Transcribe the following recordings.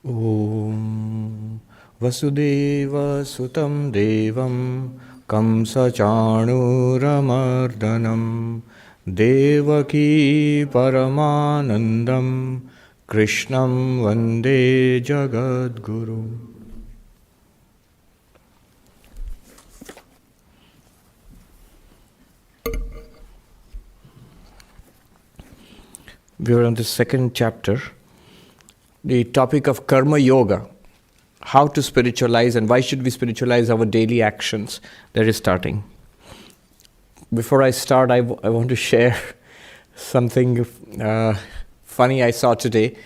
Om Vasudeva Sutam Devam Kamsachanuramardanam Devaki Paramanandam Krishnam Vande Jagadguru. We are on the second chapter, the topic of karma yoga, how to spiritualize and why should we spiritualize our daily actions. That is starting. Before I start, I want to share something funny I saw today.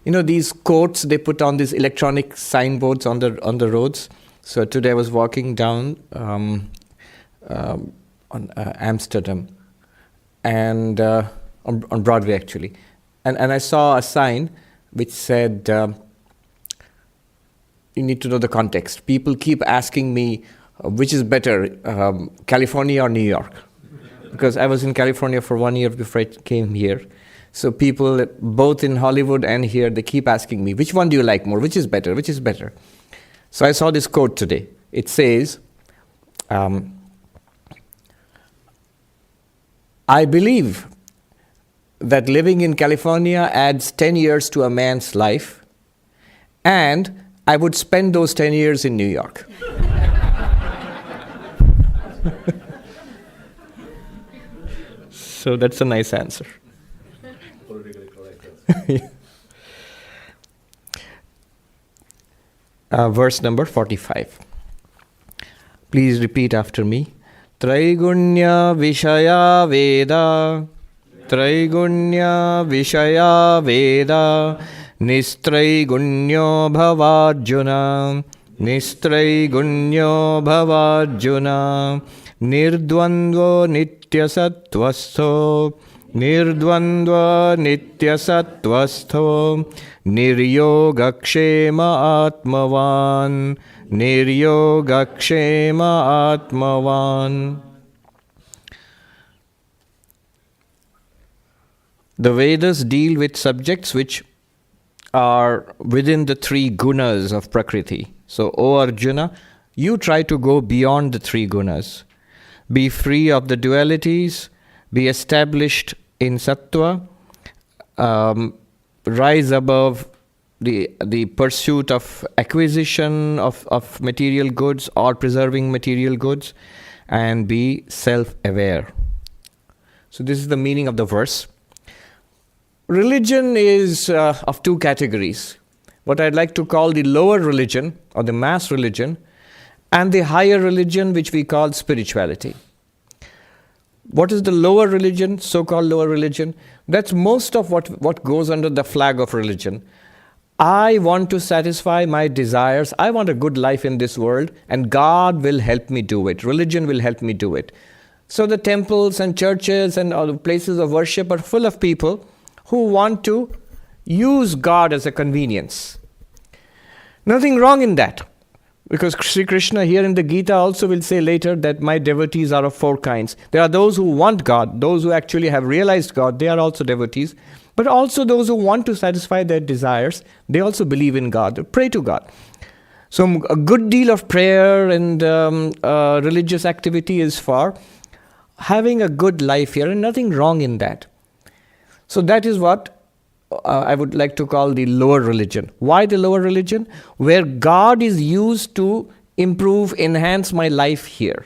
You know these quotes they put on these electronic signboards on the roads. So today I was walking down on Amsterdam and on Broadway actually, and I saw a sign which said, you need to know the context. People keep asking me, which is better, California or New York? Because I was in California for 1 year before I came here. So people, both in Hollywood and here, they keep asking me, which one do you like more? Which is better? Which is better? So I saw this quote today. It says, I believe that living in California adds 10 years to a man's life, and I would spend those 10 years in New York. So that's a nice answer. Politically correct. Verse number 45. Please repeat after me. Trai-guṇya-viṣhayā vedā, trai-guṇya-viṣhayā vedā, nistrai-guṇyo bhavārjuna, nistrai-guṇyo bhavārjuna, nirdvandvo nitya-sattva-stho, nirdvandvo nitya-sattva-stho, niryoga-kṣhema ātmavān, niryoga-kṣhema ātmavān. The Vedas deal with subjects which are within the three gunas of Prakriti. So, O Arjuna, you try to go beyond the three gunas. Be free of the dualities, be established in sattva, rise above the pursuit of acquisition of material goods or preserving material goods, and be self-aware. So this is the meaning of the verse. Religion is of two categories. What I'd like to call the lower religion or the mass religion, and the higher religion which we call spirituality. What is the lower religion, so-called lower religion? That's most of what goes under the flag of religion. I want to satisfy my desires. I want a good life in this world, and God will help me do it. Religion will help me do it. So the temples and churches and all the places of worship are full of people who want to use God as a convenience. Nothing wrong in that. Because Sri Krishna here in the Gita also will say later that my devotees are of four kinds. There are those who want God, those who actually have realized God, they are also devotees. But also those who want to satisfy their desires, they also believe in God, they pray to God. So a good deal of prayer and religious activity is for having a good life here, and nothing wrong in that. So that is what I would like to call the lower religion. Why the lower religion? Where God is used to improve, enhance my life here.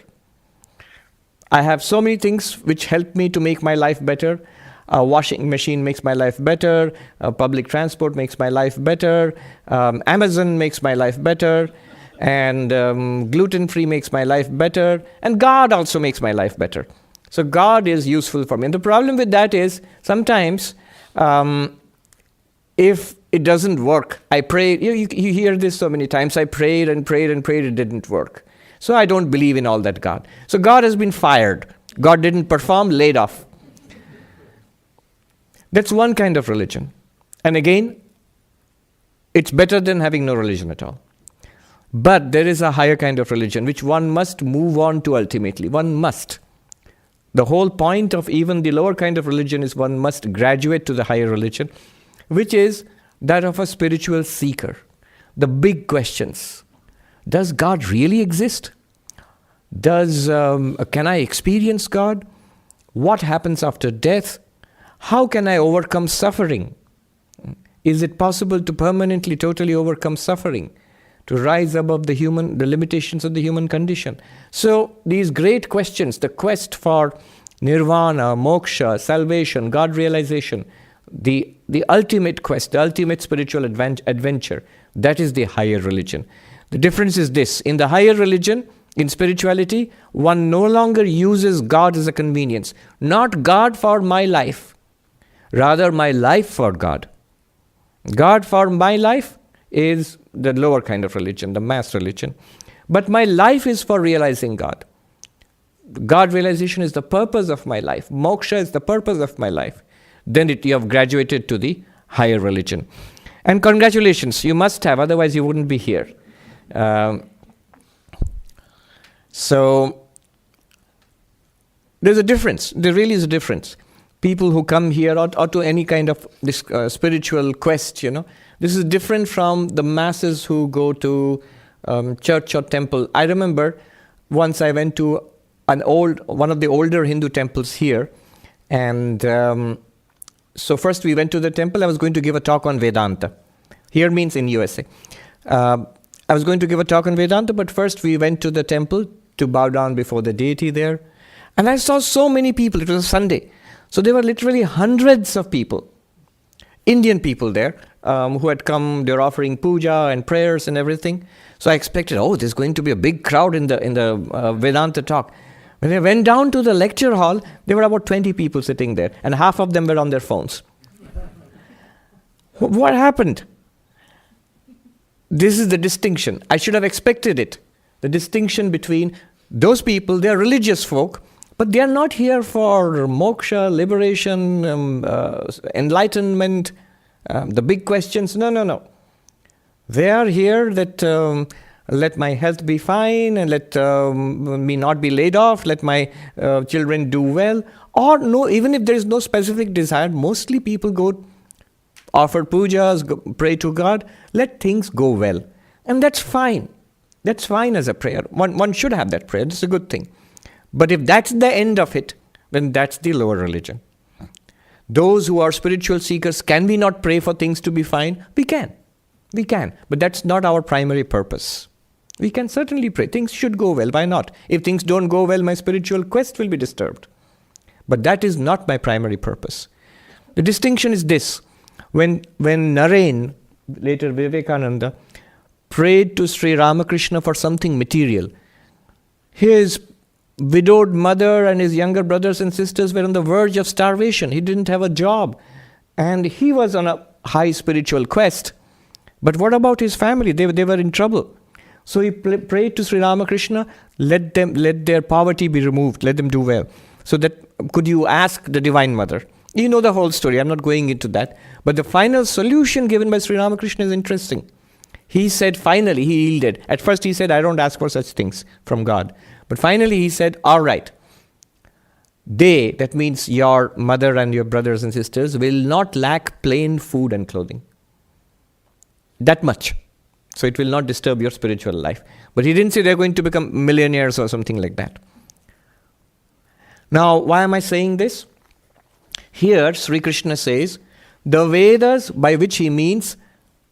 I have so many things which help me to make my life better. A washing machine makes my life better. Public transport makes my life better. Amazon makes my life better. And gluten-free makes my life better. And God also makes my life better. So God is useful for me. And the problem with that is sometimes if it doesn't work, I pray, you hear this so many times, I prayed and prayed and prayed, it didn't work. So I don't believe in all that God. So God has been fired. God didn't perform, laid off. That's one kind of religion. And again, it's better than having no religion at all. But there is a higher kind of religion which one must move on to ultimately. One must. The whole point of even the lower kind of religion is one must graduate to the higher religion, which is that of a spiritual seeker. the big questions. Does God really exist? Can I experience God? What happens after death? How can I overcome suffering? Is it possible to permanently, totally overcome suffering? To rise above the limitations of the human condition? So these great questions, the quest for nirvana, moksha, salvation, God realization, the ultimate quest, the ultimate spiritual adventure, that is the higher religion. The difference is this: in the higher religion, in spirituality, one no longer uses God as a convenience. Not God for my life, rather my life for God. God for my life is the lower kind of religion, the mass religion. But my life is for realizing God. God realization is the purpose of my life. Moksha is the purpose of my life. Then you have graduated to the higher religion. And congratulations, you must have, otherwise you wouldn't be here. So there's a difference. There really is a difference. People who come here or to any kind of this spiritual quest, this is different from the masses who go to church or temple. I remember once I went to one of the older Hindu temples here, and so first we went to the temple. I was going to give a talk on Vedanta. Here means in USA. I was going to give a talk on Vedanta, but first we went to the temple to bow down before the deity there. And I saw so many people. It was a Sunday. So there were literally hundreds of people, Indian people there, who had come. They were offering puja and prayers and everything. So I expected, there's going to be a big crowd in the Vedanta talk. When I went down to the lecture hall, there were about 20 people sitting there, and half of them were on their phones. What happened? This is the distinction. I should have expected it. The distinction between those people, they are religious folk, but they are not here for moksha, liberation, enlightenment, the big questions. No. They are here that let my health be fine and let me not be laid off, let my children do well. Or no, even if there is no specific desire, mostly people go offer pujas, pray to God, let things go well. And that's fine. That's fine as a prayer. One should have that prayer. It's a good thing. But if that's the end of it, then that's the lower religion. Those who are spiritual seekers, can we not pray for things to be fine? We can. But that's not our primary purpose. We can certainly pray. Things should go well. Why not? If things don't go well, my spiritual quest will be disturbed. But that is not my primary purpose. The distinction is this. When Naren, later Vivekananda, prayed to Sri Ramakrishna for something material, his widowed mother and his younger brothers and sisters were on the verge of starvation. He didn't have a job. And he was on a high spiritual quest. But what about his family? They were in trouble. So he prayed to Sri Ramakrishna, let their poverty be removed, let them do well. So that, could you ask the Divine Mother? You know the whole story, I'm not going into that. But the final solution given by Sri Ramakrishna is interesting. He said, finally, he yielded. At first he said, I don't ask for such things from God. But finally he said, all right, they, that means your mother and your brothers and sisters, will not lack plain food and clothing. That much. So it will not disturb your spiritual life. But he didn't say they're going to become millionaires or something like that. Now, why am I saying this? Here, Sri Krishna says, the Vedas, by which he means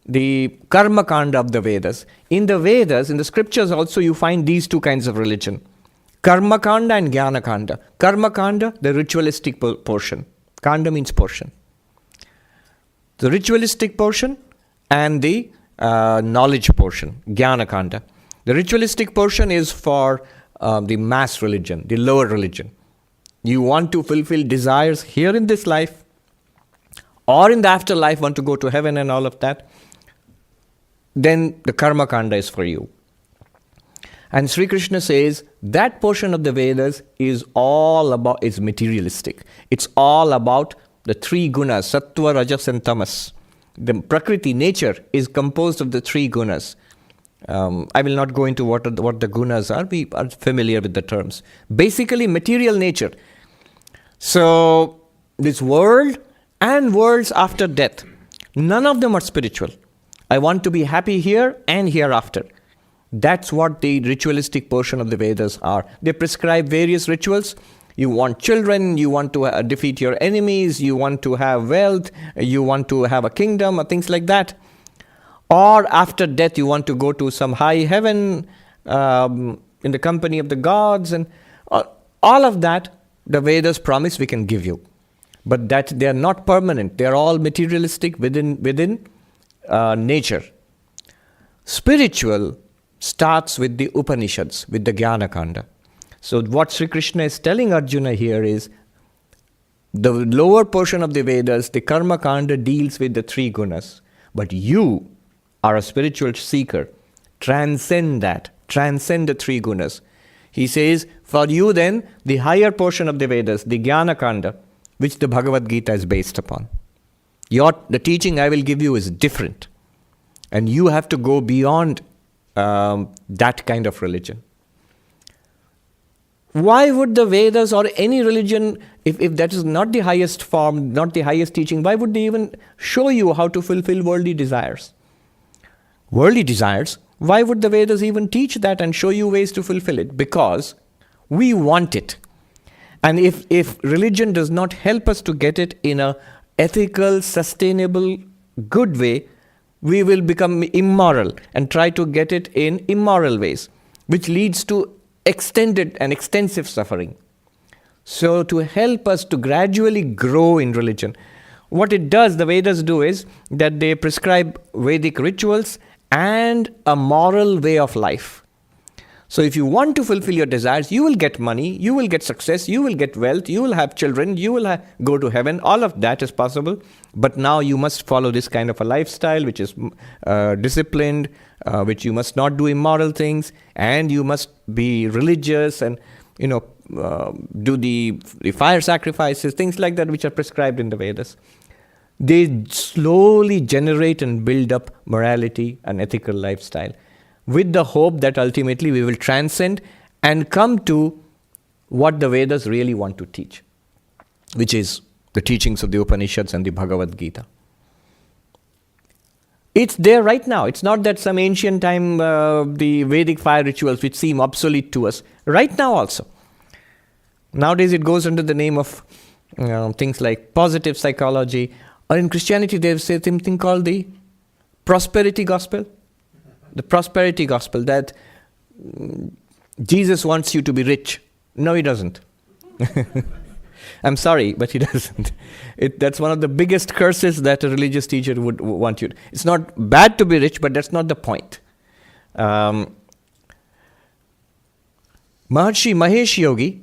the karma kanda of the Vedas. In the Vedas, in the scriptures also, you find these two kinds of religion. Karma kanda and jnana kanda. Karma kanda, the ritualistic portion. Kanda means portion. The ritualistic portion and the knowledge portion, jnana kanda. The ritualistic portion is for the mass religion, the lower religion. You want to fulfill desires here in this life or in the afterlife, want to go to heaven and all of that, then the karma kanda is for you. And Sri Krishna says that portion of the Vedas is materialistic. It's all about the three gunas, sattva, rajas and tamas. The prakriti, nature, is composed of the three gunas. I will not go into what the gunas are. We are familiar with the terms. Basically, material nature. So, this world and worlds after death, none of them are spiritual. I want to be happy here and hereafter. That's what the ritualistic portion of the Vedas are. They prescribe various rituals. You want children, you want to defeat your enemies, you want to have wealth, you want to have a kingdom, or things like that. Or after death, you want to go to some high heaven in the company of the gods. And all of that, the Vedas promise we can give you. But that they are not permanent. They are all materialistic within nature. Spiritual starts with the Upanishads, with the Jnana-kanda. So what Sri Krishna is telling Arjuna here is, the lower portion of the Vedas, the Karma-kanda, deals with the three gunas. But you are a spiritual seeker. Transcend that. Transcend the three gunas. He says, for you then, the higher portion of the Vedas, the Jnana-kanda, which the Bhagavad Gita is based upon. The teaching I will give you is different. And you have to go beyond that kind of religion. Why would the Vedas or any religion, if that is not the highest form, not the highest teaching, why would they even show you how to fulfill worldly desires? Worldly desires, why would the Vedas even teach that and show you ways to fulfill it? Because we want it. And if religion does not help us to get it in a ethical, sustainable, good way, we will become immoral and try to get it in immoral ways, which leads to extended and extensive suffering. So to help us to gradually grow in religion, what it does, the Vedas do, is that they prescribe Vedic rituals and a moral way of life. So if you want to fulfill your desires, you will get money, you will get success, you will get wealth, you will have children, you will go to heaven. All of that is possible. But now you must follow this kind of a lifestyle which is disciplined, which you must not do immoral things, and you must be religious and do the fire sacrifices, things like that which are prescribed in the Vedas. They slowly generate and build up morality and ethical lifestyle, with the hope that ultimately we will transcend and come to what the Vedas really want to teach, which is the teachings of the Upanishads and the Bhagavad Gita. It's there right now. It's not that some ancient time, the Vedic fire rituals which seem obsolete to us. Right now also. Nowadays it goes under the name of things like positive psychology. Or in Christianity they say something called the prosperity gospel. The prosperity gospel, that Jesus wants you to be rich. No, he doesn't. I'm sorry, but he doesn't. That's one of the biggest curses that a religious teacher would want you to. It's not bad to be rich, but that's not the point. Maharshi Mahesh Yogi,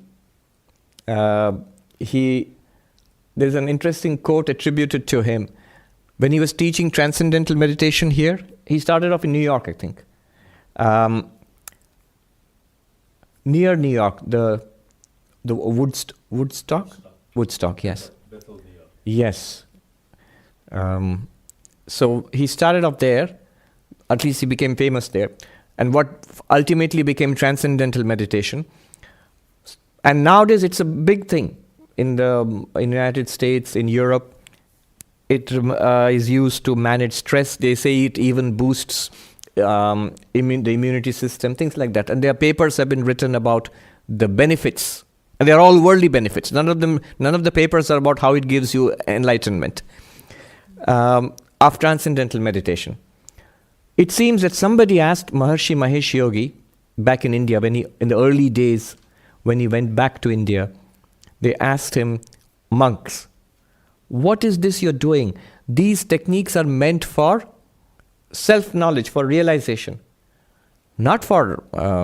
there's an interesting quote attributed to him. When he was teaching transcendental meditation here, he started off in New York, I think. Near New York, the Woodstock? Woodstock, yes. Bethel, New York. Yes. So he started off there, at least he became famous there, and what ultimately became transcendental meditation. And nowadays it's a big thing in the United States, in Europe. It is used to manage stress. They say it even boosts the immunity system, things like that. And their papers have been written about the benefits. And they are all worldly benefits. None of the papers are about how it gives you enlightenment of transcendental meditation. It seems that somebody asked Maharshi Mahesh Yogi back in India, in the early days when he went back to India, they asked him, monks, what is this you're doing? These techniques are meant for self-knowledge, for realization, not for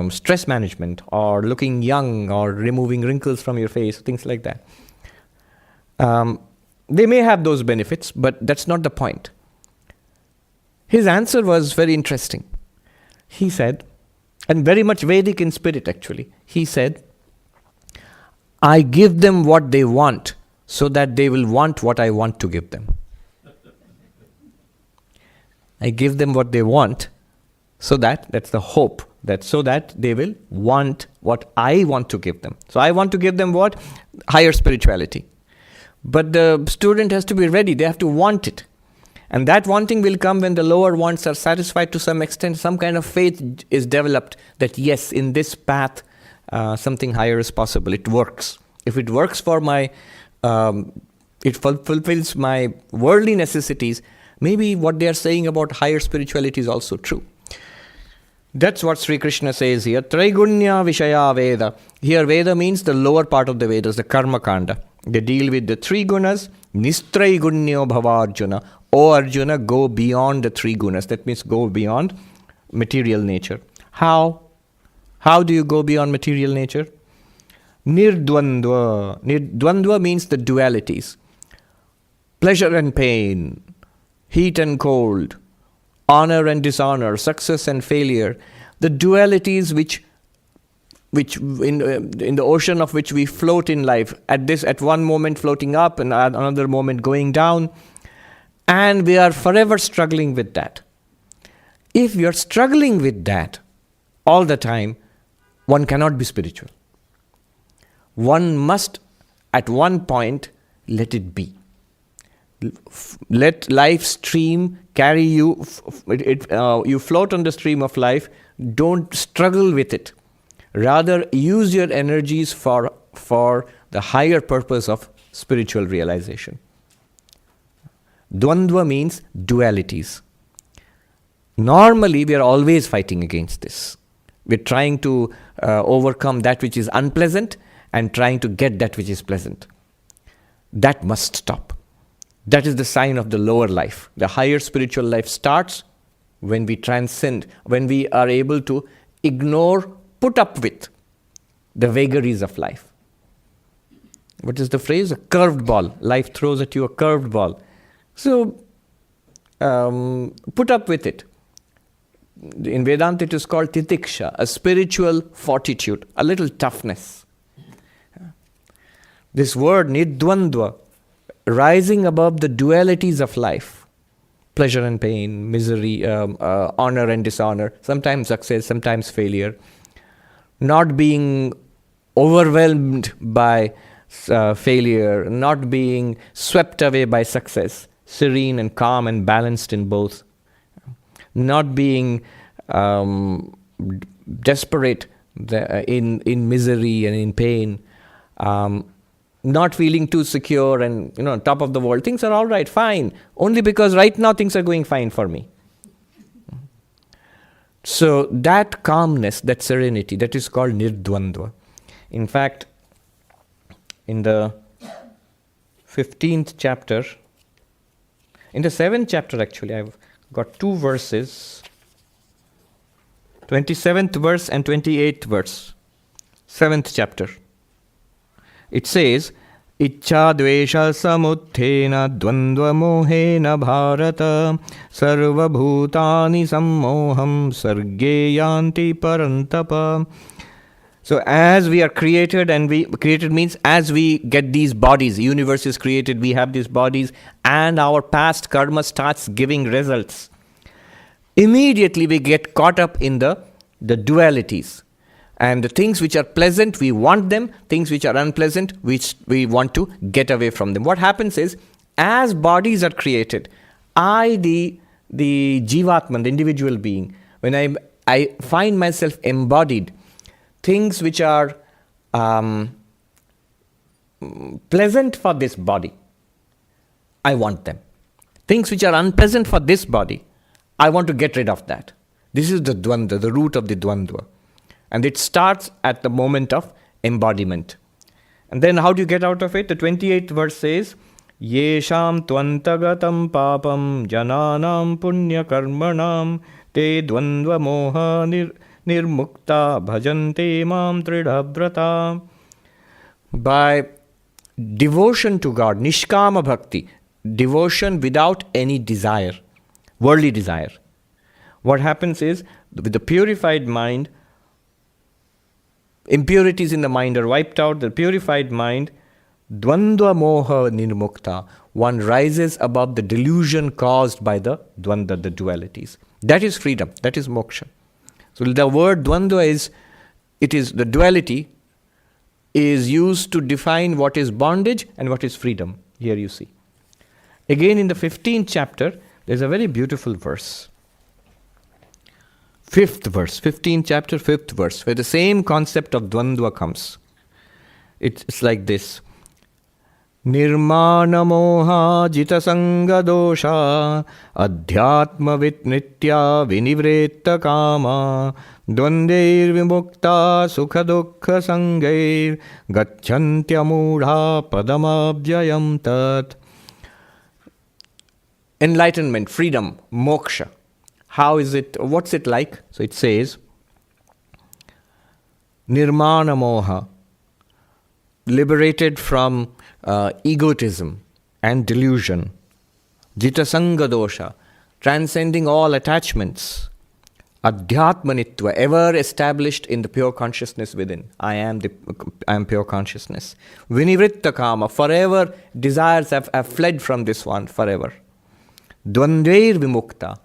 stress management or looking young or removing wrinkles from your face, things like that. They may have those benefits, but that's not the point. His answer was very interesting. He said, and very much Vedic in spirit actually, he said, I give them what they want, so that they will want what I want to give them. I give them what they want, that's the hope, so that they will want what I want to give them. So I want to give them what? Higher spirituality. But the student has to be ready, they have to want it. And that wanting will come when the lower wants are satisfied to some extent. Some kind of faith is developed that yes, in this path, something higher is possible. It works. If it works for my, it fulfills my worldly necessities, maybe what they are saying about higher spirituality is also true. That's what Sri Krishna says here. Trai-guṇya-viṣhayā vedā. Here Veda means the lower part of the Vedas, the Karma Kanda. They deal with the three gunas, nistrai-guṇyo bhavārjuna. O Arjuna, go beyond the three gunas. That means go beyond material nature. How? How do you go beyond material nature? Nirdvandvo. Nirdvandvo means the dualities. Pleasure and pain, heat and cold, honor and dishonor, success and failure. The dualities which in the ocean of which we float in life. At one moment floating up and at another moment going down. And we are forever struggling with that. If we are struggling with that all the time, one cannot be spiritual. One must, at one point, let it be. Let life stream carry you. You float on the stream of life. Don't struggle with it. Rather, use your energies for the higher purpose of spiritual realization. Dvandva means dualities. Normally, we are always fighting against this. We're trying to overcome that which is unpleasant and trying to get that which is pleasant. That must stop. That is the sign of the lower life. The higher spiritual life starts when we transcend, when we are able to ignore, put up with the vagaries of life. What is the phrase? A curved ball. Life throws at you a curved ball. So, put up with it. In Vedanta it is called titiksha, a spiritual fortitude, a little toughness. This word nirdvandvo, rising above the dualities of life, pleasure and pain, misery, honor and dishonor, sometimes success, sometimes failure, not being overwhelmed by failure, not being swept away by success, serene and calm and balanced in both, not being desperate in misery and in pain, not feeling too secure and top of the world. Things are all right, fine, only because right now things are going fine for me. So that calmness, that serenity, that is called nirdvandvo. In fact, in the 15th chapter, in the 7th chapter actually, I've got two verses, 27th verse and 28th verse, 7th chapter. It says, Ichcha dvesha samuthena dvandva mohena bharata sarva bhutani sammoham sarge yanti parantapa. So as we are created, and created means as we get these bodies, the universe is created, we have these bodies, and our past karma starts giving results. Immediately we get caught up in the dualities. And the things which are pleasant, we want them. Things which are unpleasant, which we want to get away from them. What happens is, as bodies are created, the jivatman, the individual being, when I find myself embodied, things which are pleasant for this body, I want them. Things which are unpleasant for this body, I want to get rid of that. This is the dvandva, the root of the dvandva. And it starts at the moment of embodiment. And then how do you get out of it? The 28th verse says, Yesham tvantagatam papam jananam punya karmanam te dvandva moha nirmukta bhajante mam tridhabrata. By devotion to God, nishkama bhakti, devotion without any desire, worldly desire. What happens is, with the purified mind, impurities in the mind are wiped out. The purified mind, dvandva moha nirmukta, one rises above the delusion caused by the dvandva, the dualities. That is freedom. That is moksha. So the word dvandva the duality is used to define what is bondage and what is freedom. Here you see. Again in the 15th chapter, There's a very beautiful verse. 5th verse, 15th chapter, 5th verse, where the same concept of dvandva comes. It's like this. Nirmana moha jita sanga dosha adhyatmavit nitya vinivretta kama dvandeir vimukta sukha dukkha sangair gacchantya mudha padamabhyayam tat. Enlightenment, freedom, moksha. How is it, what's it like? So it says, Nirmana moha, liberated from egotism and delusion. Jita sanga dosha, transcending all attachments. Adhyatmanitva, ever established in the pure consciousness within. I am pure consciousness. Vinivritta kama, forever desires have fled from this one forever. Dvandveir vimukta,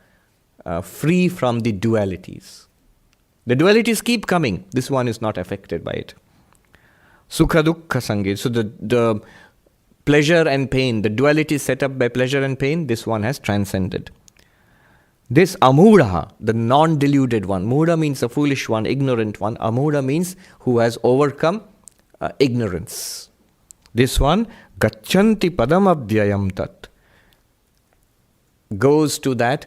free from the dualities. The dualities keep coming. This one is not affected by it. Sukha dukkha sangir. So the pleasure and pain, the duality set up by pleasure and pain, this one has transcended. This amudha, the non-deluded one. Mudha means a foolish one, ignorant one. Amudha means who has overcome ignorance. This one, gachanti padamabhyayam tat, goes to that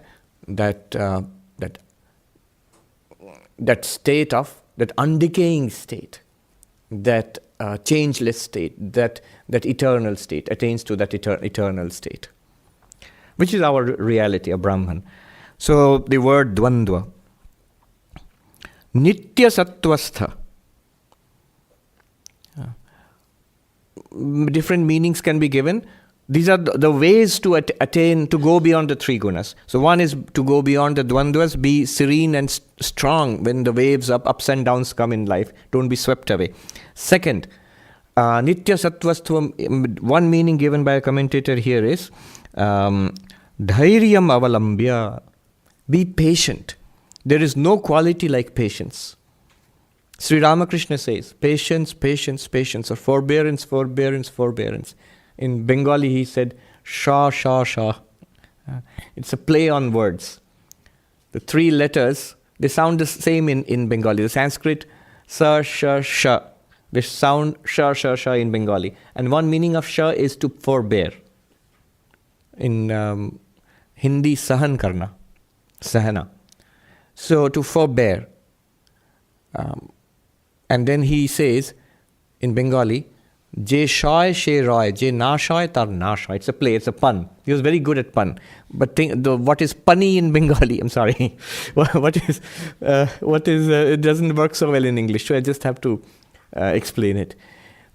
state of, that undecaying state, that changeless state, that eternal state, attains to that eternal state, which is our reality, a Brahman. So the word dvandva, nitya-sattva-stho, different meanings can be given. These are the ways to attain, to go beyond the three gunas. So one is to go beyond the dvandvas, be serene and strong when the waves ups and downs come in life. Don't be swept away. Second, nitya-sattva-stho, one meaning given by a commentator here is dhairyam avalambya, be patient. There is no quality like patience. Sri Ramakrishna says, patience, patience, patience, or forbearance, forbearance, forbearance. In Bengali he said, sha, sha, sha. It's a play on words. The three letters, they sound the same in Bengali. The Sanskrit, sa, sha, sha. They sound sha, sha, sha in Bengali. And one meaning of sha is to forbear. In Hindi, sahan karna, sahana. So to forbear. And then he says in Bengali, Je shoy she roy, je na shoy tar na shoy. It's a play, it's a pun. He was very good at pun. But what is punny in Bengali? I'm sorry. What is it doesn't work so well in English, so I just have to explain it.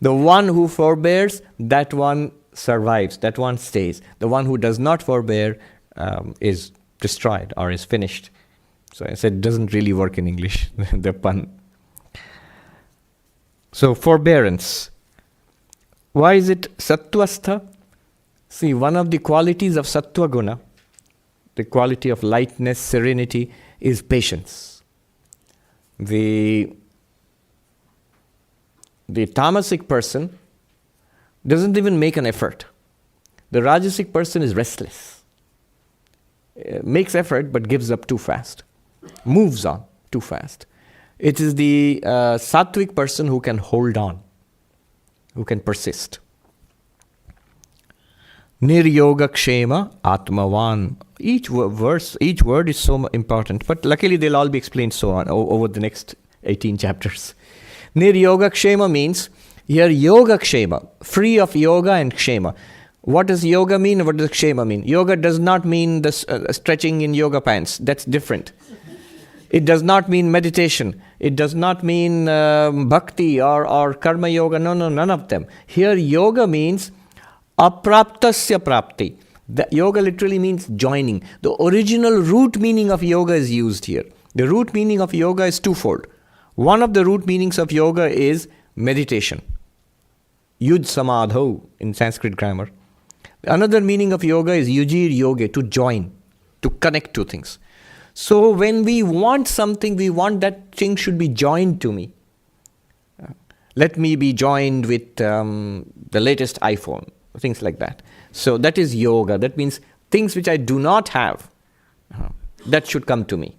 The one who forbears, that one survives, that one stays. The one who does not forbear is destroyed or is finished. So I said it doesn't really work in English, the pun. So forbearance. Why is it sattva-stho? See, one of the qualities of sattva guna, the quality of lightness, serenity, is patience. The tamasic person doesn't even make an effort. The rajasic person is restless. Makes effort but gives up too fast. Moves on too fast. It is the sattvic person who can hold on, who can persist. Niryoga-kṣhema, ātmavān. Each word is so important, but luckily they'll all be explained so on over the next 18 chapters. Niryoga-kṣhema means here yoga-kṣhema, free of yoga and kṣhema. What does yoga mean? What does kṣhema mean? Yoga does not mean the stretching in yoga pants. That's different. It does not mean meditation. It does not mean bhakti or karma yoga. No, none of them. Here yoga means apraptasya prapti. The yoga literally means joining. The original root meaning of yoga is used here. The root meaning of yoga is twofold. One of the root meanings of yoga is meditation. Yud samadho in Sanskrit grammar. Another meaning of yoga is yujir yoga, to join, to connect two things. So when we want something, we want that thing should be joined to me. Let me be joined with the latest iPhone, things like that. So that is yoga. That means things which I do not have, that should come to me.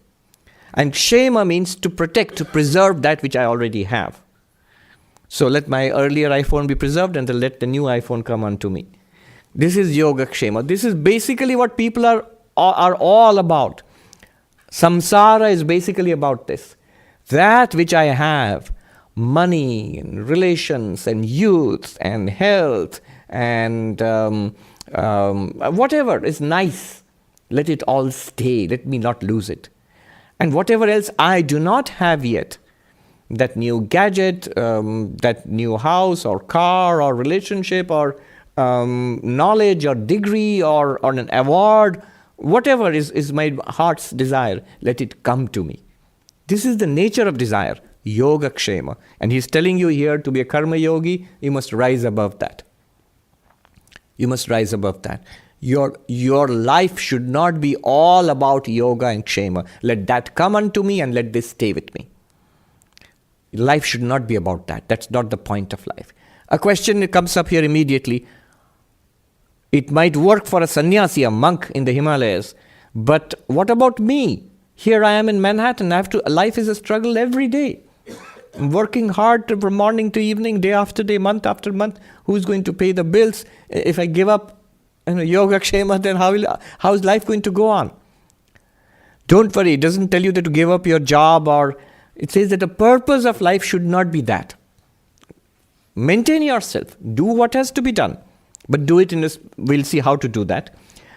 And kṣhema means to protect, to preserve that which I already have. So let my earlier iPhone be preserved and then let the new iPhone come unto me. This is yoga-kṣhema. This is basically what people are all about. Samsara is basically about this. That which I have, money and relations and youth and health and whatever is nice, let it all stay. Let me not lose it. And whatever else I do not have yet, that new gadget, that new house or car or relationship or knowledge or degree or an award, whatever is my heart's desire, let it come to me. This is the nature of desire, yoga-kṣhema. And he's telling you here, to be a karma yogi, you must rise above that. You must rise above that. Your life should not be all about yoga and kṣhema. Let that come unto me and let this stay with me. Life should not be about that. That's not the point of life. A question comes up here immediately. It might work for a sannyasi, a monk in the Himalayas, but what about me? Here I am in Manhattan. Life is a struggle every day. I'm working hard from morning to evening, day after day, month after month. Who's going to pay the bills? If I give up yoga-kṣhema, then how is life going to go on? Don't worry, it doesn't tell you that to give up your job, or it says that the purpose of life should not be that. Maintain yourself. Do what has to be done. But do it we'll see how to do that.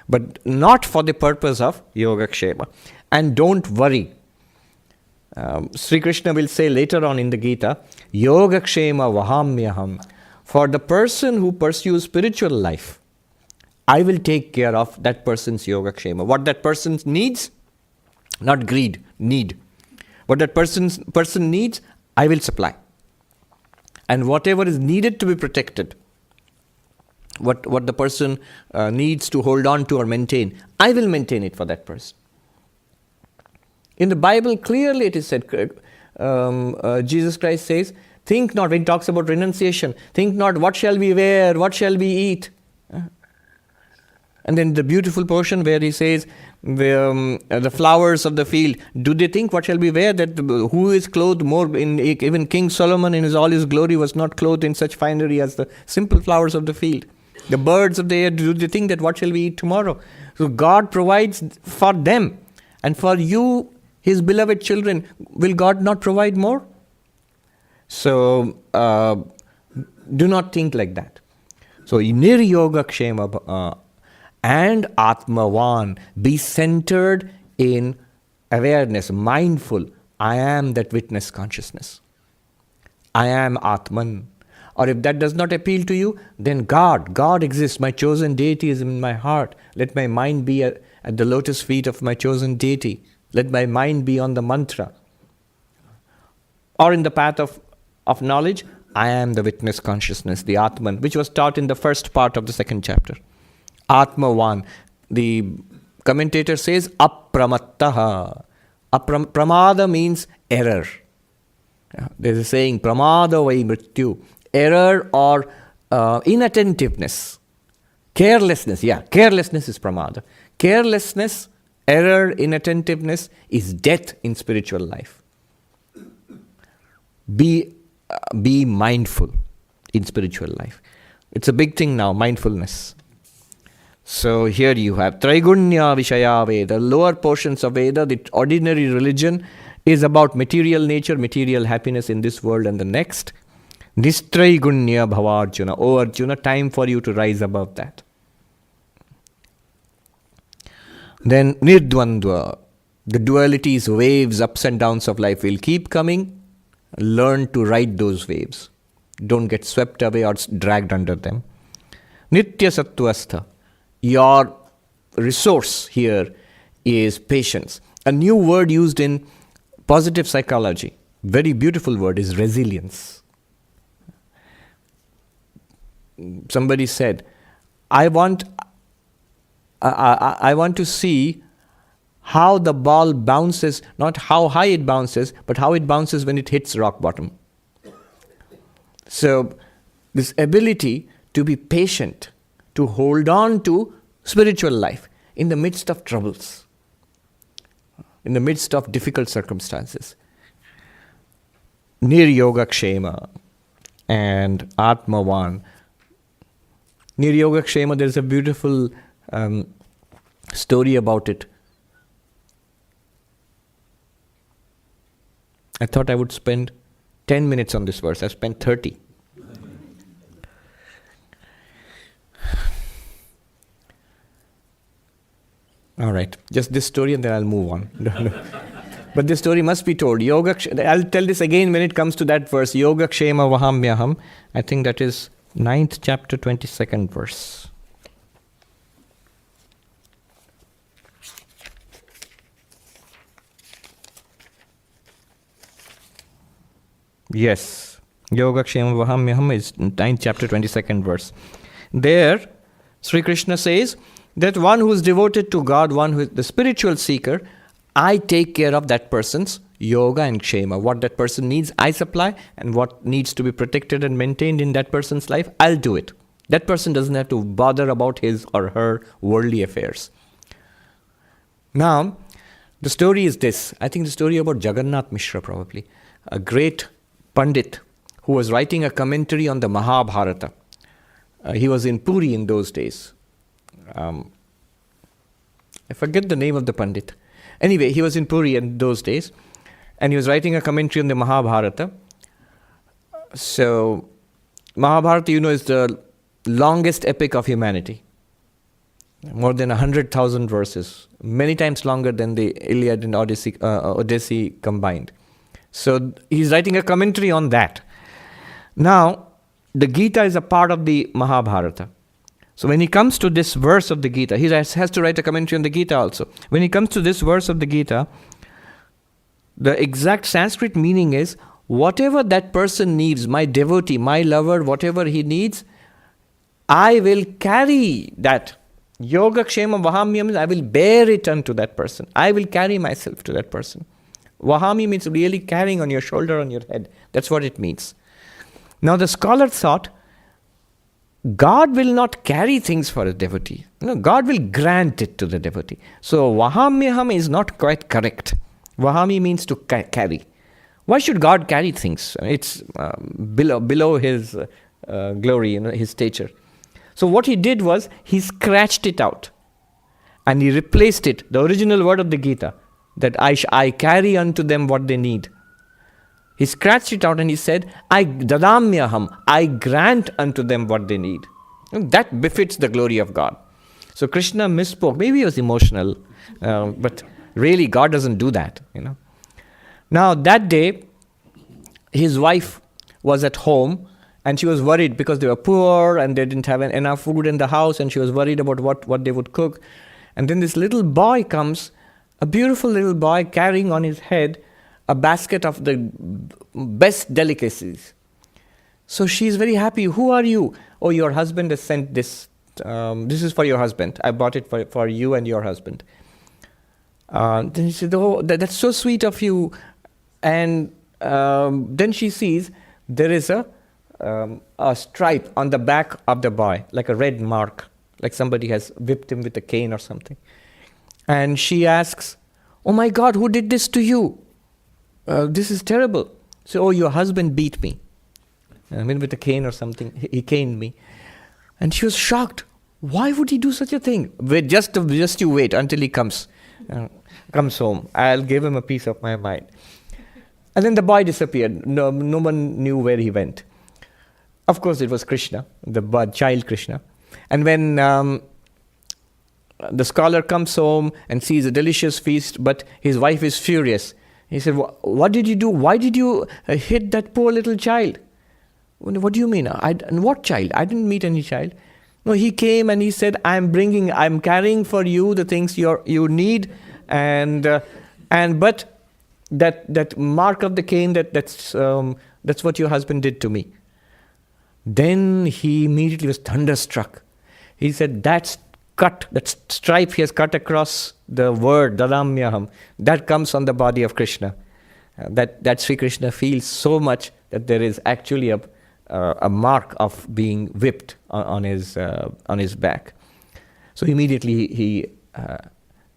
But not for the purpose of yoga-kṣhema. And don't worry. Sri Krishna will say later on in the Gita, yoga-kṣhema vahamyaham. For the person who pursues spiritual life, I will take care of that person's yoga-kṣhema. What that person needs, not greed, need. What that person needs, I will supply. And whatever is needed to be protected, what the person needs to hold on to or maintain, I will maintain it for that person. In the Bible, clearly it is said, Jesus Christ says, think not, when he talks about renunciation, think not, what shall we wear, what shall we eat? And then the beautiful portion where he says, the flowers of the field, do they think what shall we wear? That who is clothed more? Even King Solomon in all his glory was not clothed in such finery as the simple flowers of the field. The birds of the air, do they think that what shall we eat tomorrow? So God provides for them. And for you, his beloved children, will God not provide more? So do not think like that. So niryoga-kṣhema and ātmavān, be centered in awareness, mindful. I am that witness consciousness. I am Atman. Or if that does not appeal to you, then God exists. My chosen deity is in my heart. Let my mind be at the lotus feet of my chosen deity. Let my mind be on the mantra. Or in the path of knowledge, I am the witness consciousness, the Atman, which was taught in the first part of the second chapter. ātmavān. The commentator says, apramattaha. Pramada means error. There's a saying, pramada vai mrityu. Error or inattentiveness. Carelessness. Carelessness is pramada. Carelessness, error, inattentiveness is death in spiritual life. Be mindful in spiritual life. It's a big thing now, mindfulness. So here you have trai-guṇya-viṣhayā Veda, the lower portions of Veda. The ordinary religion is about material nature, material happiness in this world and the next. Nistrai-guṇya bhavārjuna. Oh Arjuna, time for you to rise above that. Then nirdvandvo. The dualities, waves, ups and downs of life will keep coming. Learn to ride those waves. Don't get swept away or dragged under them. Nitya-sattva-stho. Your resource here is patience. A new word used in positive psychology, very beautiful word, is resilience. Somebody said, I want to see how the ball bounces, not how high it bounces, but how it bounces when it hits rock bottom. So this ability to be patient, to hold on to spiritual life. in the midst of troubles, in the midst of difficult circumstances. Niryoga-kṣhema and ātmavān. Niryoga-kṣhema, there's a beautiful story about it. I thought I would spend 10 minutes on this verse. I've spent 30. All right, just this story and then I'll move on. No. But this story must be told. I'll tell this again when it comes to that verse. Yoga-kṣhema vahamyaham. I think that is 9th chapter, 22nd verse. Yes. Yoga-kṣhema vahamyaham is 9th chapter, 22nd verse. There, Sri Krishna says that one who is devoted to God, one who is the spiritual seeker, I take care of that person's yoga and kshema. What that person needs, I supply, and what needs to be protected and maintained in that person's life, I'll do it. That person doesn't have to bother about his or her worldly affairs. Now, the story is this. I think the story about Jagannath Mishra probably, a great Pandit who was writing a commentary on the Mahabharata. He was in Puri in those days. I forget the name of the Pandit. Anyway, he was in Puri in those days, and he was writing a commentary on the Mahabharata. So, Mahabharata, is the longest epic of humanity. More than 100,000 verses, many times longer than the Iliad and Odyssey combined. So, he's writing a commentary on that. Now, the Gita is a part of the Mahabharata. So when he comes to this verse of the Gita, he has to write a commentary on the Gita also. When he comes to this verse of the Gita, the exact Sanskrit meaning is, whatever that person needs, my devotee, my lover, whatever he needs, I will carry that. Yoga-kṣhema vahamya means I will bear it unto that person. I will carry myself to that person. Vahami means really carrying on your shoulder, on your head. That's what it means. Now the scholar thought, God will not carry things for a devotee. God will grant it to the devotee. So vahamyaham is not quite correct. Vahami means to carry. Why should God carry things? It's below his glory, his stature. So what he did was, he scratched it out. And he replaced it, the original word of the Gita, that I carry unto them what they need. He scratched it out and he said, I dadamyaham, I grant unto them what they need. That befits the glory of God. So Krishna misspoke. Maybe he was emotional, but really God doesn't do that. Now that day, his wife was at home and she was worried because they were poor and they didn't have enough food in the house, and she was worried about what they would cook. And then this little boy comes, a beautiful little boy carrying on his head a basket of the best delicacies. So she's very happy. Who are you? Oh, your husband has sent this. This is for your husband. I bought it for you and your husband. Then he said, oh, that's so sweet of you. And then she sees there is a stripe on the back of the boy, like a red mark, like somebody has whipped him with a cane or something. And she asks, oh my God, who did this to you? This is terrible. So, oh, your husband beat me. With a cane or something. He caned me. And she was shocked. Why would he do such a thing? Wait, just you wait until he comes home. I'll give him a piece of my mind. And then the boy disappeared. No one knew where he went. Of course, it was Krishna, the child Krishna. And when the scholar comes home and sees a delicious feast, but his wife is furious. He said, what did you do? Why did you hit that poor little child? What do you mean? And what child? I didn't meet any child. No, he came and he said, I'm carrying for you the things you need, but that mark of the cane, that's what your husband did to me. Then he immediately was thunderstruck. He said, that stripe he has cut across the word dadamyaham, that comes on the body of Krishna. That Sri Krishna feels so much that there is actually a mark of being whipped on his back. So immediately he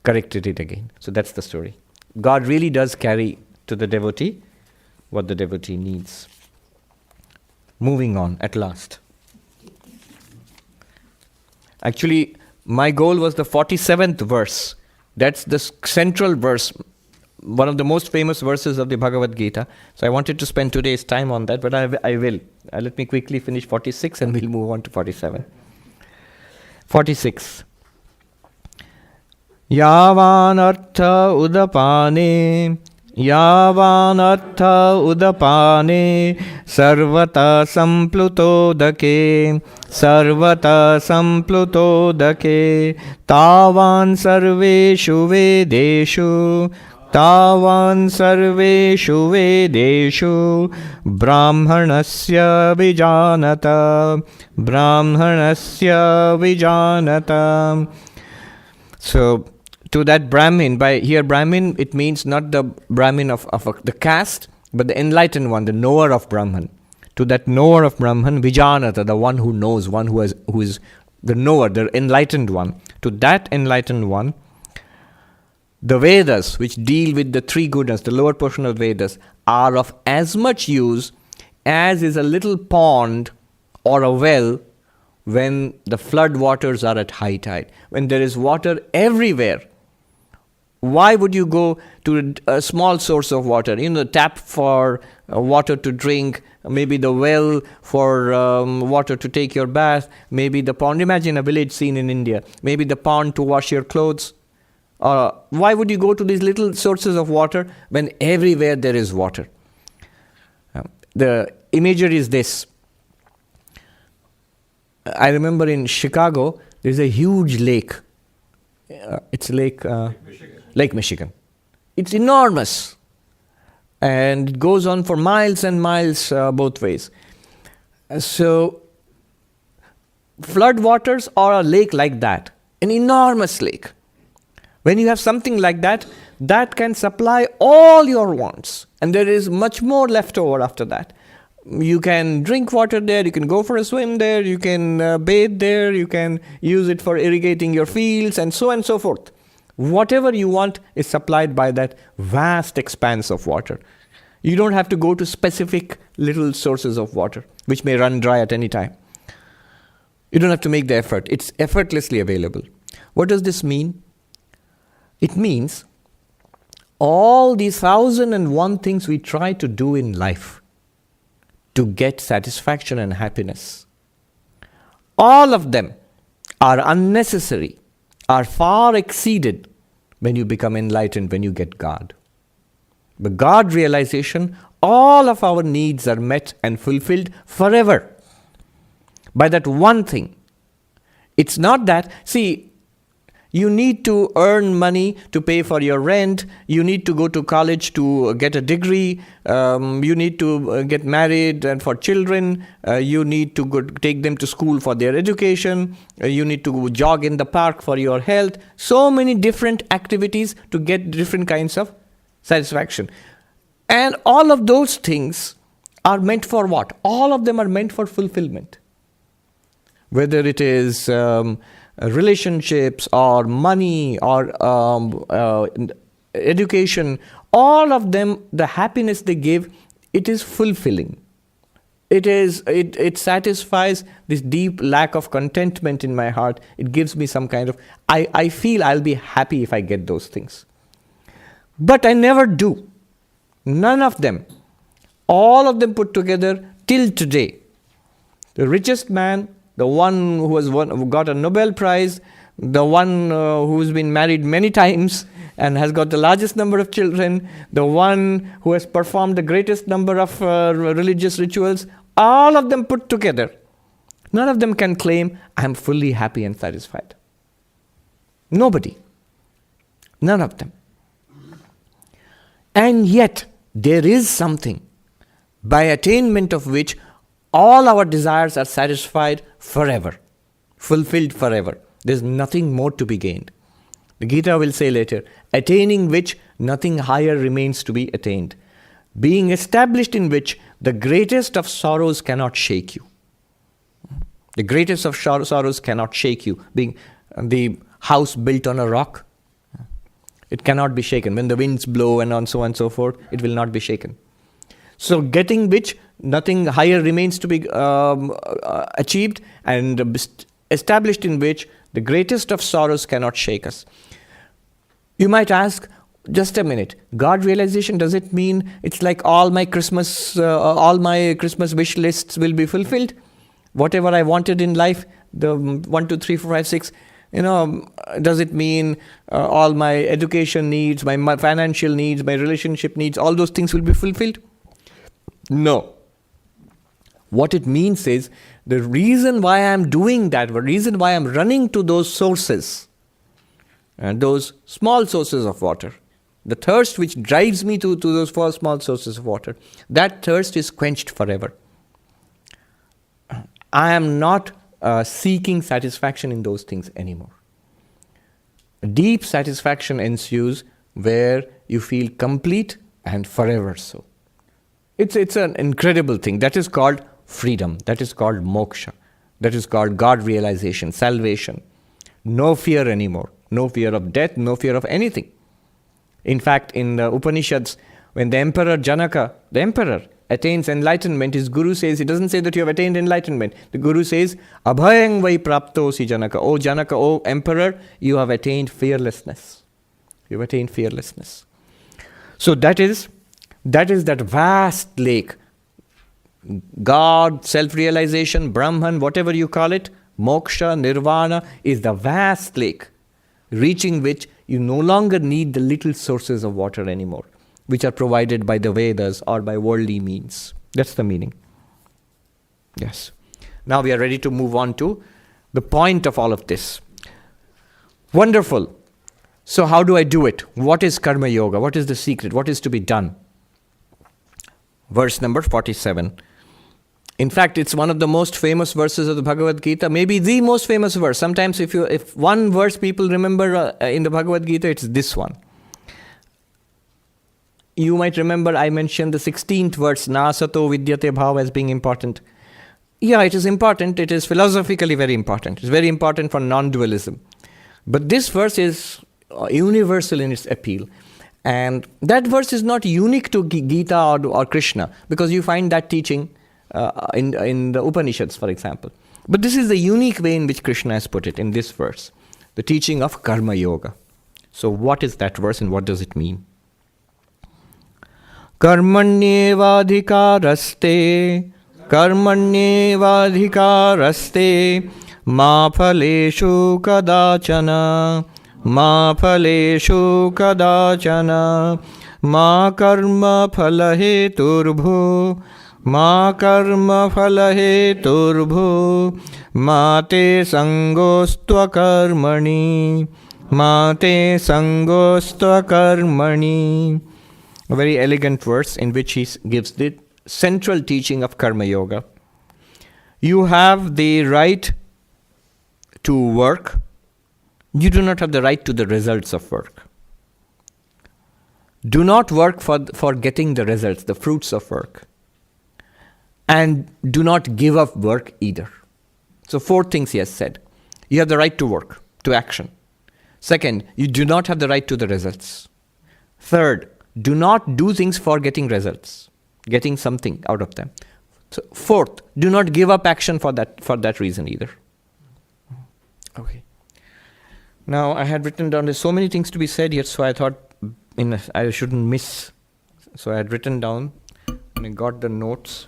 corrected it again. So that's the story. God really does carry to the devotee what the devotee needs. Moving on, at last. Actually, my goal was the 47th verse. That's the central verse, one of the most famous verses of the Bhagavad Gita. So I wanted to spend today's time on that, but I will. Let me quickly finish 46 and we'll move on to 47. 46. Yāvān artha udapāne, yāvān artha udapāne, sarvataḥ samplutodake, sarvataḥ samplutodake, tāvān sarveshu vedeshu, tāvān sarveshu vedeshu, brāhmanasya vijanata, brāhmanasya vijanata. So, to that Brahmin, by here Brahmin, it means not the Brahmin of the caste, but the enlightened one, the knower of Brahman. To that knower of Brahman, Vijanata, the one who knows, one who is the knower, the enlightened one. To that enlightened one, the Vedas, which deal with the three gunas, the lower portion of Vedas, are of as much use as is a little pond or a well when the flood waters are at high tide. When there is water everywhere, why would you go to a small source of water? The tap for water to drink, maybe the well for water to take your bath, maybe the pond. Imagine a village scene in India. Maybe the pond to wash your clothes. Why would you go to these little sources of water when everywhere there is water? The imagery is this. I remember in Chicago, there's a huge lake. It's Lake Michigan. It's enormous. And it goes on for miles and miles both ways. So, flood waters or a lake like that, an enormous lake. When you have something like that, that can supply all your wants. And there is much more left over after that. You can drink water there, you can go for a swim there, you can bathe there, you can use it for irrigating your fields, and so forth. Whatever you want is supplied by that vast expanse of water. You don't have to go to specific little sources of water, which may run dry at any time. You don't have to make the effort. It's effortlessly available. What does this mean? It means all these 1,001 things we try to do in life to get satisfaction and happiness, all of them are unnecessary, are far exceeded when you become enlightened, when you get God. The God realization, all of our needs are met and fulfilled forever by that one thing. It's not that, you need to earn money to pay for your rent, you need to go to college to get a degree, you need to get married and for children, you need to go take them to school for their education, you need to go jog in the park for your health. So many different activities to get different kinds of satisfaction. And all of those things are meant for what? All of them are meant for fulfillment. Whether it is relationships or money or education, all of them, the happiness they give, it is fulfilling. It satisfies this deep lack of contentment in my heart. It gives me some kind of, I feel I'll be happy if I get those things. But I never do. None of them. All of them put together till today. The richest man, the one who got a Nobel Prize, the one who's been married many times and has got the largest number of children, the one who has performed the greatest number of religious rituals, all of them put together, none of them can claim, I'm fully happy and satisfied. Nobody. None of them. And yet, there is something by attainment of which all our desires are satisfied forever, fulfilled forever. There's nothing more to be gained. The Gita will say later, attaining which nothing higher remains to be attained, being established in which the greatest of sorrows cannot shake you. The greatest of sorrows cannot shake you. Being the house built on a rock. It cannot be shaken. When the winds blow and so on and so forth, it will not be shaken. So getting which nothing higher remains to be achieved, and established in which the greatest of sorrows cannot shake us. You might ask, just a minute, God realization, does it mean it's like all my Christmas wish lists will be fulfilled? Whatever I wanted in life, the 1, 2, 3, 4, 5, 6, does it mean all my education needs, my financial needs, my relationship needs, all those things will be fulfilled? No. What it means is, the reason why I am doing that, the reason why I am running to those sources, and those small sources of water, the thirst which drives me to those 4 small sources of water, that thirst is quenched forever. I am not seeking satisfaction in those things anymore. Deep satisfaction ensues where you feel complete and forever so. It's an incredible thing. That is called freedom. That is called moksha. That is called God realization, salvation. No fear anymore. No fear of death, no fear of anything. In fact, in the Upanishads, when the Emperor Janaka, the Emperor, attains enlightenment, his Guru says, he doesn't say that you have attained enlightenment. The Guru says, Abhayang vai praptosi Janaka. O Janaka, O Emperor, you have attained fearlessness. You have attained fearlessness. So that is that vast lake. God, self-realization, Brahman, whatever you call it, moksha, nirvana, is the vast lake, reaching which you no longer need the little sources of water anymore, which are provided by the Vedas or by worldly means. That's the meaning. Yes. Now we are ready to move on to the point of all of this. Wonderful. So how do I do it? What is karma yoga? What is the secret? What is to be done? Verse number 47. In fact, it's one of the most famous verses of the Bhagavad Gita, maybe the most famous verse. Sometimes if one verse people remember in the Bhagavad Gita, it's this one. You might remember I mentioned the 16th verse, na sato vidyate bhava, as being important. Yeah, it is important. It is philosophically very important. It's very important for non-dualism. But this verse is universal in its appeal. And that verse is not unique to Gita or Krishna, because you find that teaching in the Upanishads, for example. But this is the unique way in which Krishna has put it in this verse, the teaching of karma yoga. So what is that verse and what does it mean? Karmanyevadhikaraste ma phaleshu kadachana ma karma phalaheturbhu ma karma phalaheturbhu ma te sangostva karmani. A very elegant verse in which he gives the central teaching of karma yoga. You have the right to work. You do not have the right to the results of work. Do not work for getting the results, the fruits of work. And do not give up work either. So 4 things he has said. You have the right to work, to action. Second, you do not have the right to the results. Third, do not do things for getting results, getting something out of them. So fourth, do not give up action for that reason either. Okay. Now I had written down, there's so many things to be said here, so I thought I shouldn't miss. So I had written down and I got the notes.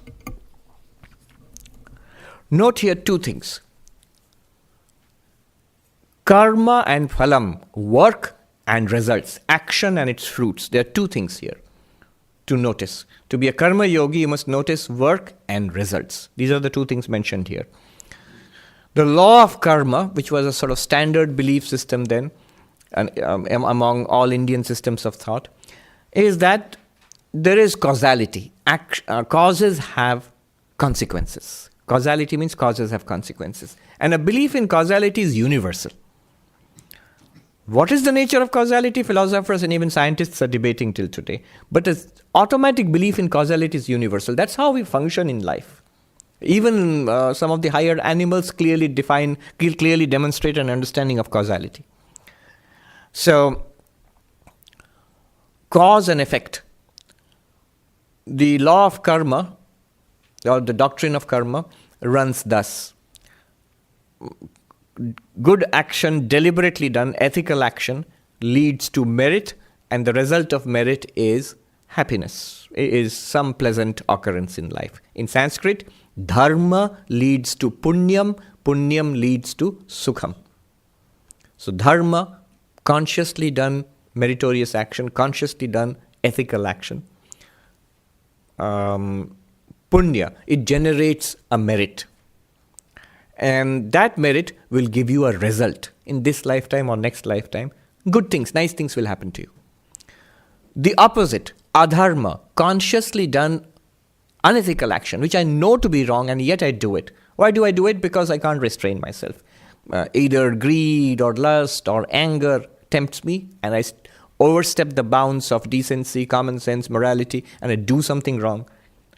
Note here 2 things. Karma and phalam, work and results, action and its fruits. There are 2 things here to notice. To be a karma yogi, you must notice work and results. These are the 2 things mentioned here. The law of karma, which was a sort of standard belief system then, and among all Indian systems of thought, is that there is causality. Causes have consequences. Causality means causes have consequences. And a belief in causality is universal. What is the nature of causality? Philosophers and even scientists are debating till today. But an automatic belief in causality is universal. That's how we function in life. Even some of the higher animals clearly demonstrate an understanding of causality. So, cause and effect. The law of karma, or the doctrine of karma, runs thus. Good action, deliberately done, ethical action, leads to merit, and the result of merit is happiness, is some pleasant occurrence in life. In Sanskrit, dharma leads to punyam, punyam leads to sukham. So dharma, consciously done meritorious action, consciously done ethical action. Punya, it generates a merit. And that merit will give you a result in this lifetime or next lifetime. Good things, nice things will happen to you. The opposite, adharma, consciously done unethical action, which I know to be wrong and yet I do it. Why do I do it? Because I can't restrain myself. Either greed or lust or anger tempts me and I overstep the bounds of decency, common sense, morality, and I do something wrong.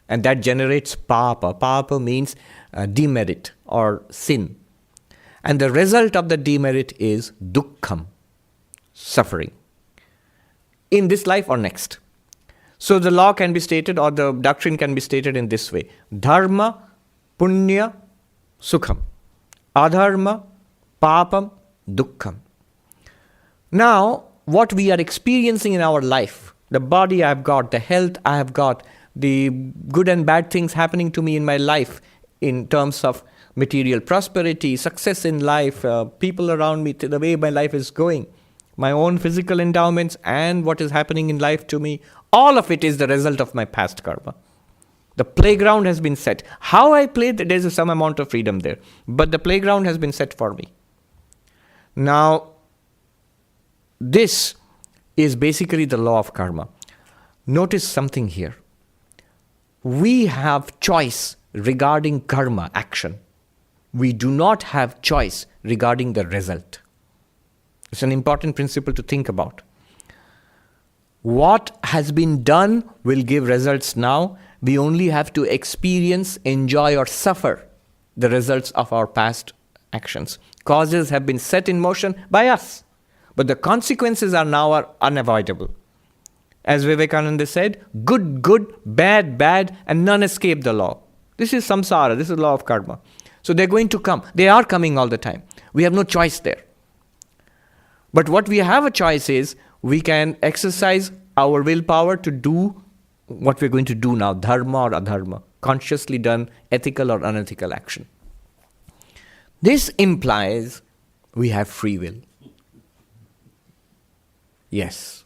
And that generates papa. Papa means demerit or sin. And the result of the demerit is dukkham, suffering, in this life or next. So the law can be stated, or the doctrine can be stated in this way. Dharma, punya, sukham. Adharma, papam, dukkham. Now, what we are experiencing in our life, the body I have got, the health I have got, the good and bad things happening to me in my life in terms of material prosperity, success in life, people around me, the way my life is going, my own physical endowments and what is happening in life to me, all of it is the result of my past karma. The playground has been set. How I play, there's some amount of freedom there. But the playground has been set for me. Now, this is basically the law of karma. Notice something here. We have choice regarding karma, action. We do not have choice regarding the result. It's an important principle to think about. What has been done will give results now. We only have to experience, enjoy, or suffer the results of our past actions. Causes have been set in motion by us, but the consequences are unavoidable. As Vivekananda said, good, good, bad, bad, and none escape the law. This is samsara, this is the law of karma. So they're going to come. They are coming all the time. We have no choice there. But what we have a choice is, we can exercise our willpower to do what we're going to do now, dharma or adharma, consciously done ethical or unethical action. This implies we have free will. Yes.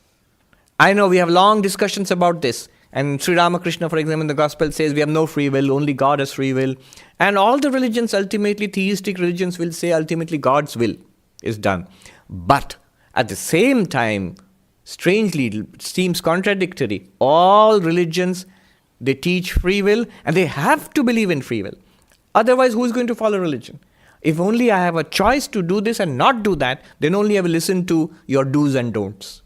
I know we have long discussions about this. And Sri Ramakrishna, for example, in the Gospel says we have no free will, only God has free will. And all the religions, ultimately, theistic religions will say ultimately God's will is done. But at the same time, strangely, it seems contradictory. All religions, they teach free will and they have to believe in free will. Otherwise, who is going to follow religion? If only I have a choice to do this and not do that, then only I will listen to your do's and don'ts.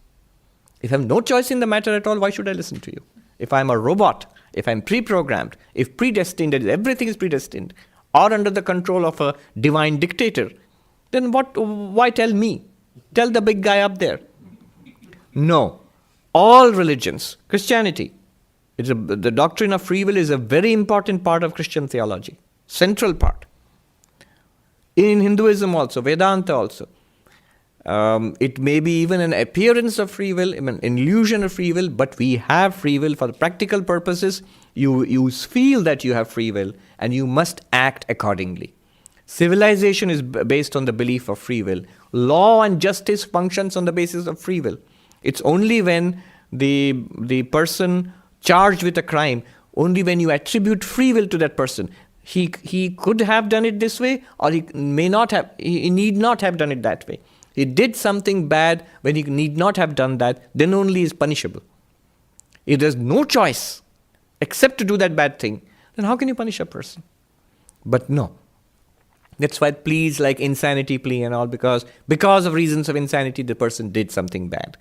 If I have no choice in the matter at all, why should I listen to you? If I'm a robot, if I'm pre-programmed, if predestined, everything is predestined, or under the control of a divine dictator, then why tell me? Tell the big guy up there. No. All religions, Christianity, the doctrine of free will is a very important part of Christian theology, central part. In Hinduism also, Vedanta also. It may be even an appearance of free will, an illusion of free will, but we have free will for the practical purposes. You feel that you have free will and you must act accordingly. Civilization is based on the belief of free will. Law and justice functions on the basis of free will. It's only when the person charged with a crime, only when you attribute free will to that person. He could have done it this way, or he need not have done it that way. He did something bad when he need not have done that, then only is punishable. If there's no choice except to do that bad thing, then how can you punish a person? But no. That's why pleas like insanity plea and all, because of reasons of insanity, the person did something bad.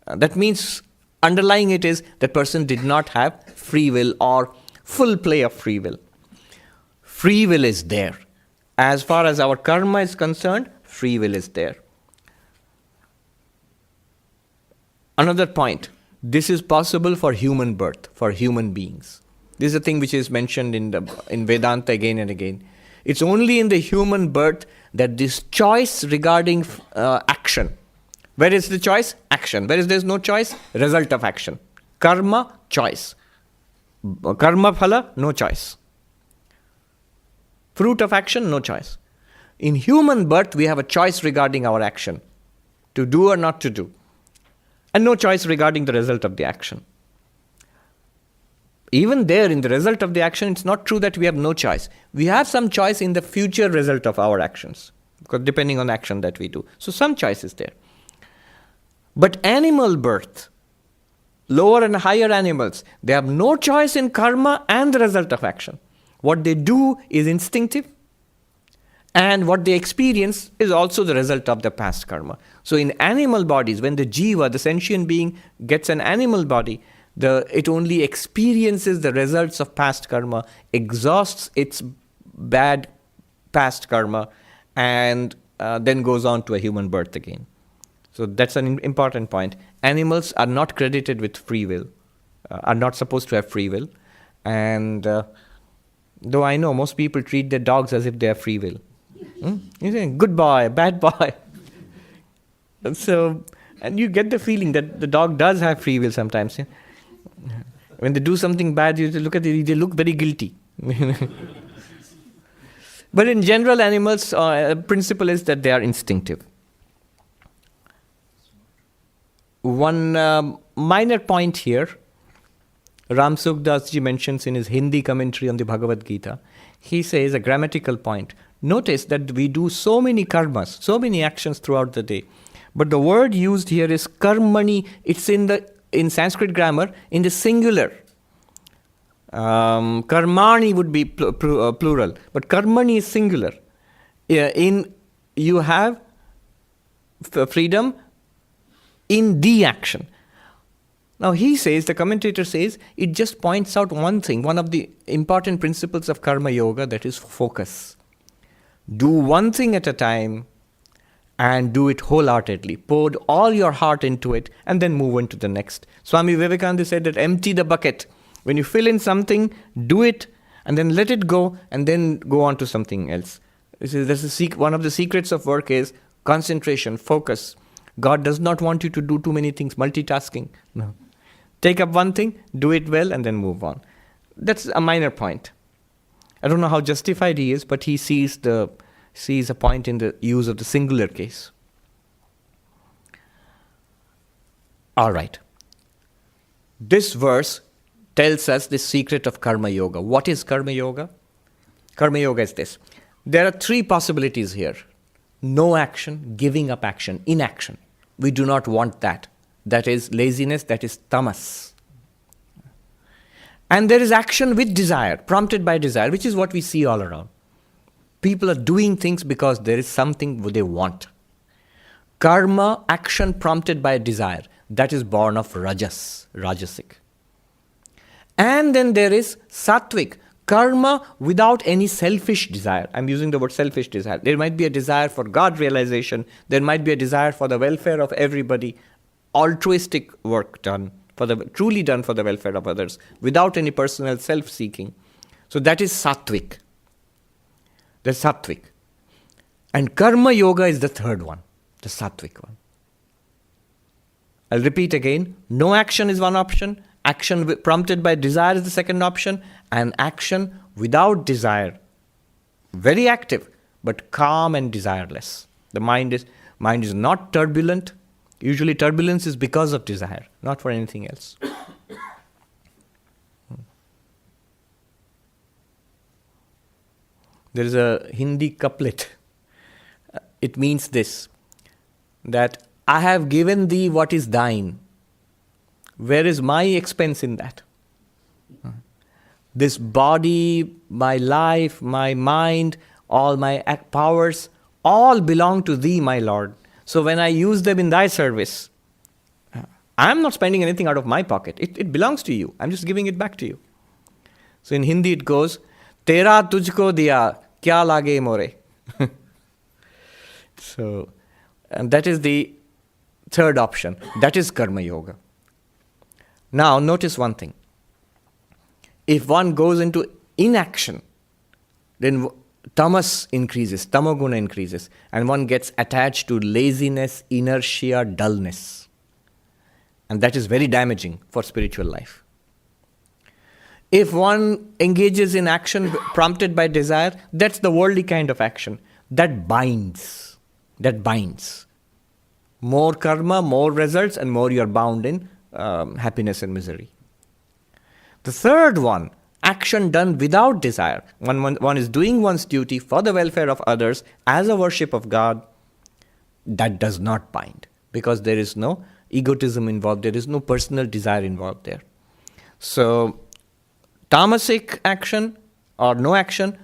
That means underlying it is that person did not have free will or full play of free will. Free will is there. As far as our karma is concerned, free will is there. Another point. This is possible for human birth, for human beings. This is a thing which is mentioned in Vedanta again and again. It's only in the human birth that this choice regarding action. Where is the choice? Action. Where is there no choice? Result of action. Karma, choice. Karma phala, no choice. Fruit of action, no choice. In human birth, we have a choice regarding our action. To do or not to do. And no choice regarding the result of the action. Even there, in the result of the action, it's not true that we have no choice. We have some choice in the future result of our actions. Because depending on action that we do. So some choice is there. But animal birth, lower and higher animals, they have no choice in karma and the result of action. What they do is instinctive, and what they experience is also the result of the past karma. So in animal bodies, when the jiva, the sentient being, gets an animal body, it only experiences the results of past karma, exhausts its bad past karma, and then goes on to a human birth again. So that's an important point. Animals are not credited with free will, are not supposed to have free will. And though I know most people treat their dogs as if they have free will. You say, good boy, bad boy. And you get the feeling that the dog does have free will sometimes. Yeah? When they do something bad, you look at it, they look very guilty. But in general, animals' principle is that they are instinctive. One minor point here, Ram Sukdas ji mentions in his Hindi commentary on the Bhagavad Gita. He says a grammatical point. Notice that we do so many karmas, so many actions throughout the day. But the word used here is karmani. It's in Sanskrit grammar in the singular. Karmani would be plural, but karmani is singular. You have freedom in the action. Now he says, the commentator says, it just points out one thing, one of the important principles of karma yoga, that is focus. Do one thing at a time and do it wholeheartedly. Pour all your heart into it and then move on to the next. Swami Vivekananda said that empty the bucket. When you fill in something, do it and then let it go and then go on to something else. One of the secrets of work is concentration, focus. God does not want you to do too many things, multitasking. No. Take up one thing, do it well, and then move on. That's a minor point. I don't know how justified he is, but he sees a point in the use of the singular case. All right. This verse tells us the secret of karma yoga. What is karma yoga? Karma yoga is this. There are three possibilities here. No action, giving up action, inaction. We do not want that. That is laziness, that is tamas. And there is action with desire, prompted by desire, which is what we see all around. People are doing things because there is something they want. Karma, action prompted by desire, that is born of rajasic. And then there is sattvic, karma without any selfish desire. I'm using the word selfish desire. There might be a desire for God realization. There might be a desire for the welfare of everybody. Altruistic work truly done for the welfare of others, without any personal self-seeking. So that is sattvic. That's sattvic. And karma yoga is the third one, the sattvic one. I'll repeat again. No action is one option. Action prompted by desire is the second option. And action without desire. Very active, but calm and desireless. The mind is not turbulent. Usually turbulence is because of desire, not for anything else. There is a Hindi couplet. It means this, that I have given thee what is thine. Where is my expense in that? This body, my life, my mind, all my powers, all belong to thee, my Lord. So when I use them in thy service, I'm not spending anything out of my pocket. It belongs to you. I'm just giving it back to you. So in Hindi it goes, Tera tujhko diya, kya lage more? So, and that is the third option. That is karma yoga. Now, notice one thing. If one goes into inaction, then tamas increases, tamoguna increases, and one gets attached to laziness, inertia, dullness. And that is very damaging for spiritual life. If one engages in action prompted by desire, that's the worldly kind of action. That binds. That binds. More karma, more results, and more you're bound in happiness and misery. The third one, action done without desire. One is doing one's duty for the welfare of others as a worship of God. That does not bind, because there is no egotism involved, there is no personal desire involved there. So, tamasic action or no action,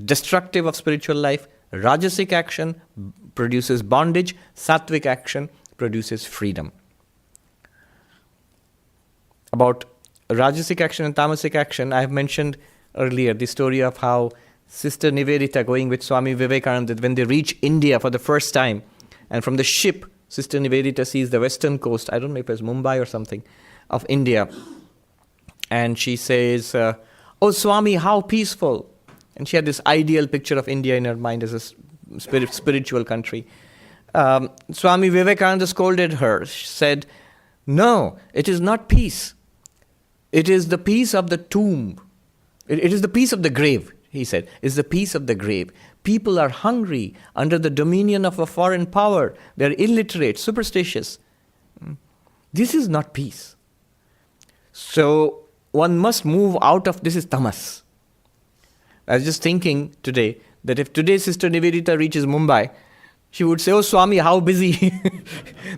destructive of spiritual life. Rajasic action produces bondage. Sattvic action produces freedom. About Rajasic action and Tamasic action, I have mentioned earlier the story of how Sister Nivedita going with Swami Vivekananda, when they reach India for the first time, and from the ship, Sister Nivedita sees the western coast, I don't know if it was Mumbai or something, of India. And she says, "Oh Swami, how peaceful." And she had this ideal picture of India in her mind as a spiritual country. Swami Vivekananda scolded her. She said, "No, it is not peace. It is the peace of the tomb. It is the peace of the grave," he said. "It's the peace of the grave. People are hungry under the dominion of a foreign power. They're illiterate, superstitious. This is not peace." So one must move out of, this is tamas. I was just thinking today that if today Sister Nivedita reaches Mumbai, she would say, "Oh Swami, how busy."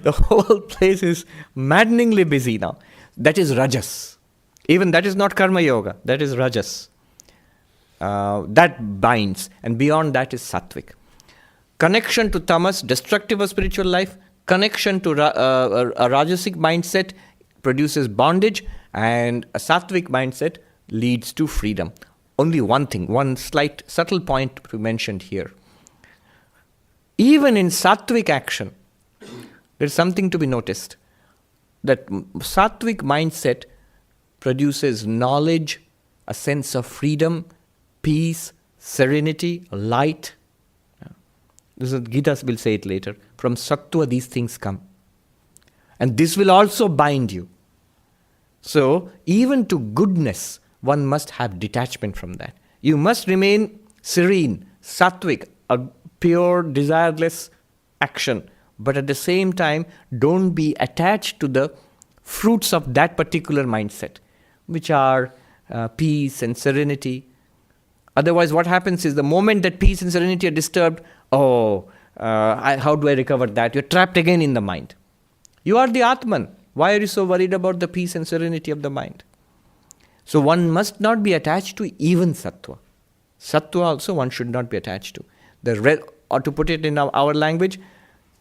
The whole place is maddeningly busy now. That is rajas. Even that is not karma yoga, that is rajas. That binds, and beyond that is sattvic. Connection to tamas, destructive of spiritual life. Connection to a rajasic mindset produces bondage, and a sattvic mindset leads to freedom. Only one thing, one slight subtle point to be mentioned here. Even in sattvic action, there is something to be noticed. That sattvic mindset produces knowledge, a sense of freedom, peace, serenity, light. This is, Gita will say it later. From sattva these things come. And this will also bind you. So, even to goodness, one must have detachment from that. You must remain serene, sattvic, a pure, desireless action. But at the same time, don't be attached to the fruits of that particular mindset, which are peace and serenity. Otherwise, what happens is the moment that peace and serenity are disturbed, how do I recover that? You're trapped again in the mind. You are the ātmavān. Why are you so worried about the peace and serenity of the mind? So one must not be attached to even sattva. Sattva also one should not be attached to. Or to put it in our language,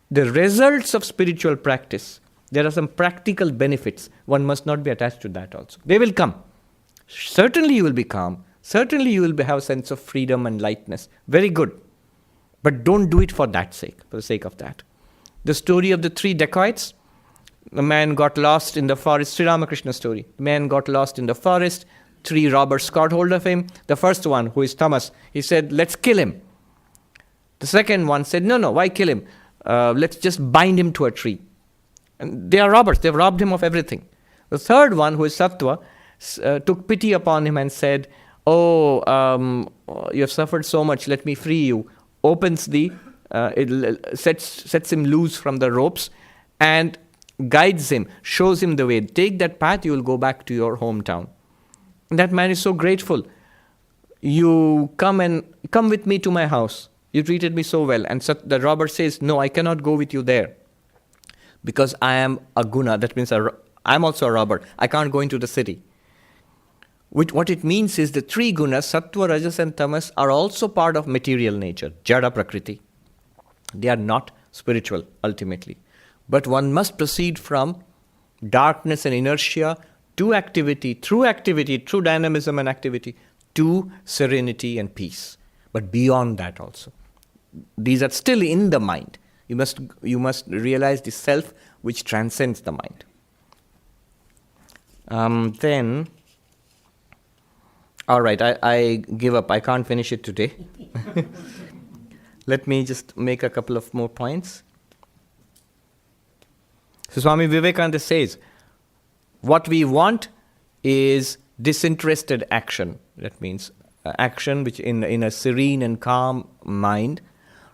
the results of spiritual practice, there are some practical benefits. One must not be attached to that also. They will come. Certainly you will be calm. Certainly you will have a sense of freedom and lightness. Very good. But don't do it for that sake, for the sake of that. The story of the three dacoits. The man got lost in the forest. Sri Ramakrishna story. The man got lost in the forest. Three robbers caught hold of him. The first one, who is tamas, he said, "Let's kill him." The second one said, No, why kill him? Let's just bind him to a tree. And they are robbers. They've robbed him of everything. The third one, who is sattva, took pity upon him and said, "Oh, you have suffered so much. Let me free you." Opens sets him loose from the ropes and guides him, shows him the way. Take that path, you will go back to your hometown. And that man is so grateful. You come with me to my house. You treated me so well. And so the robber says, "No, I cannot go with you there. Because I am a guna." That means I'm also a robber. I can't go into the city. What it means is the three gunas, sattva, rajas and tamas, are also part of material nature, jada prakriti. They are not spiritual, ultimately. But one must proceed from darkness and inertia to activity, through dynamism and activity, to serenity and peace. But beyond that also. These are still in the mind. You must realize the self which transcends the mind. Then, all right, I give up. I can't finish it today. Let me just make a couple of more points. So Swami Vivekananda says, what we want is disinterested action. That means action which in a serene and calm mind,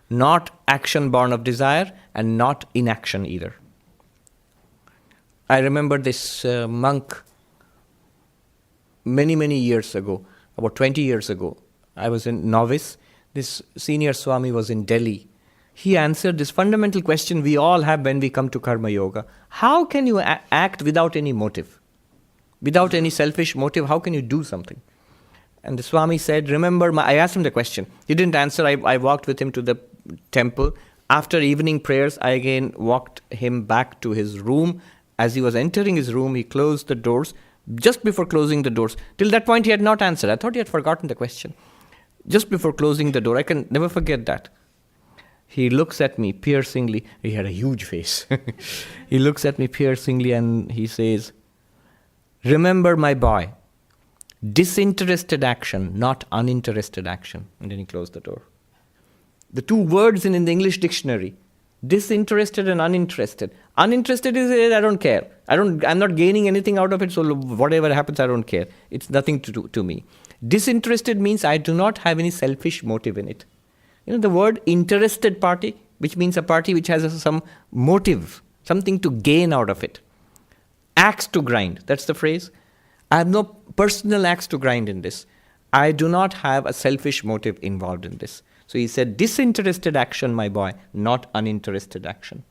not action born of desire and not inaction either. I remember this monk many years ago, about 20 years ago. I was a novice. This senior Swami was in Delhi. He answered this fundamental question we all have when we come to karma yoga. How can you act without any motive? Without any selfish motive, how can you do something? And the Swami said, remember, I asked him the question. He didn't answer. I walked with him to the temple. After evening prayers, I again walked him back to his room. As he was entering his room, he closed the doors. Just before closing the doors, till that point he had not answered. I thought he had forgotten the question. Just before closing the door, I can never forget that. He looks at me piercingly. He had a huge face. He looks at me piercingly and he says, remember, my boy, disinterested action, not uninterested action. And then he closed the door. The two words in the English dictionary, disinterested and uninterested. Uninterested is I don't care. I'm not gaining anything out of it, so whatever happens, I don't care. It's nothing to do to me. Disinterested means I do not have any selfish motive in it. The word interested party, which means a party which has some motive, something to gain out of it. Axe to grind, that's the phrase. I have no personal axe to grind in this. I do not have a selfish motive involved in this. So he said, disinterested action, my boy, not uninterested action.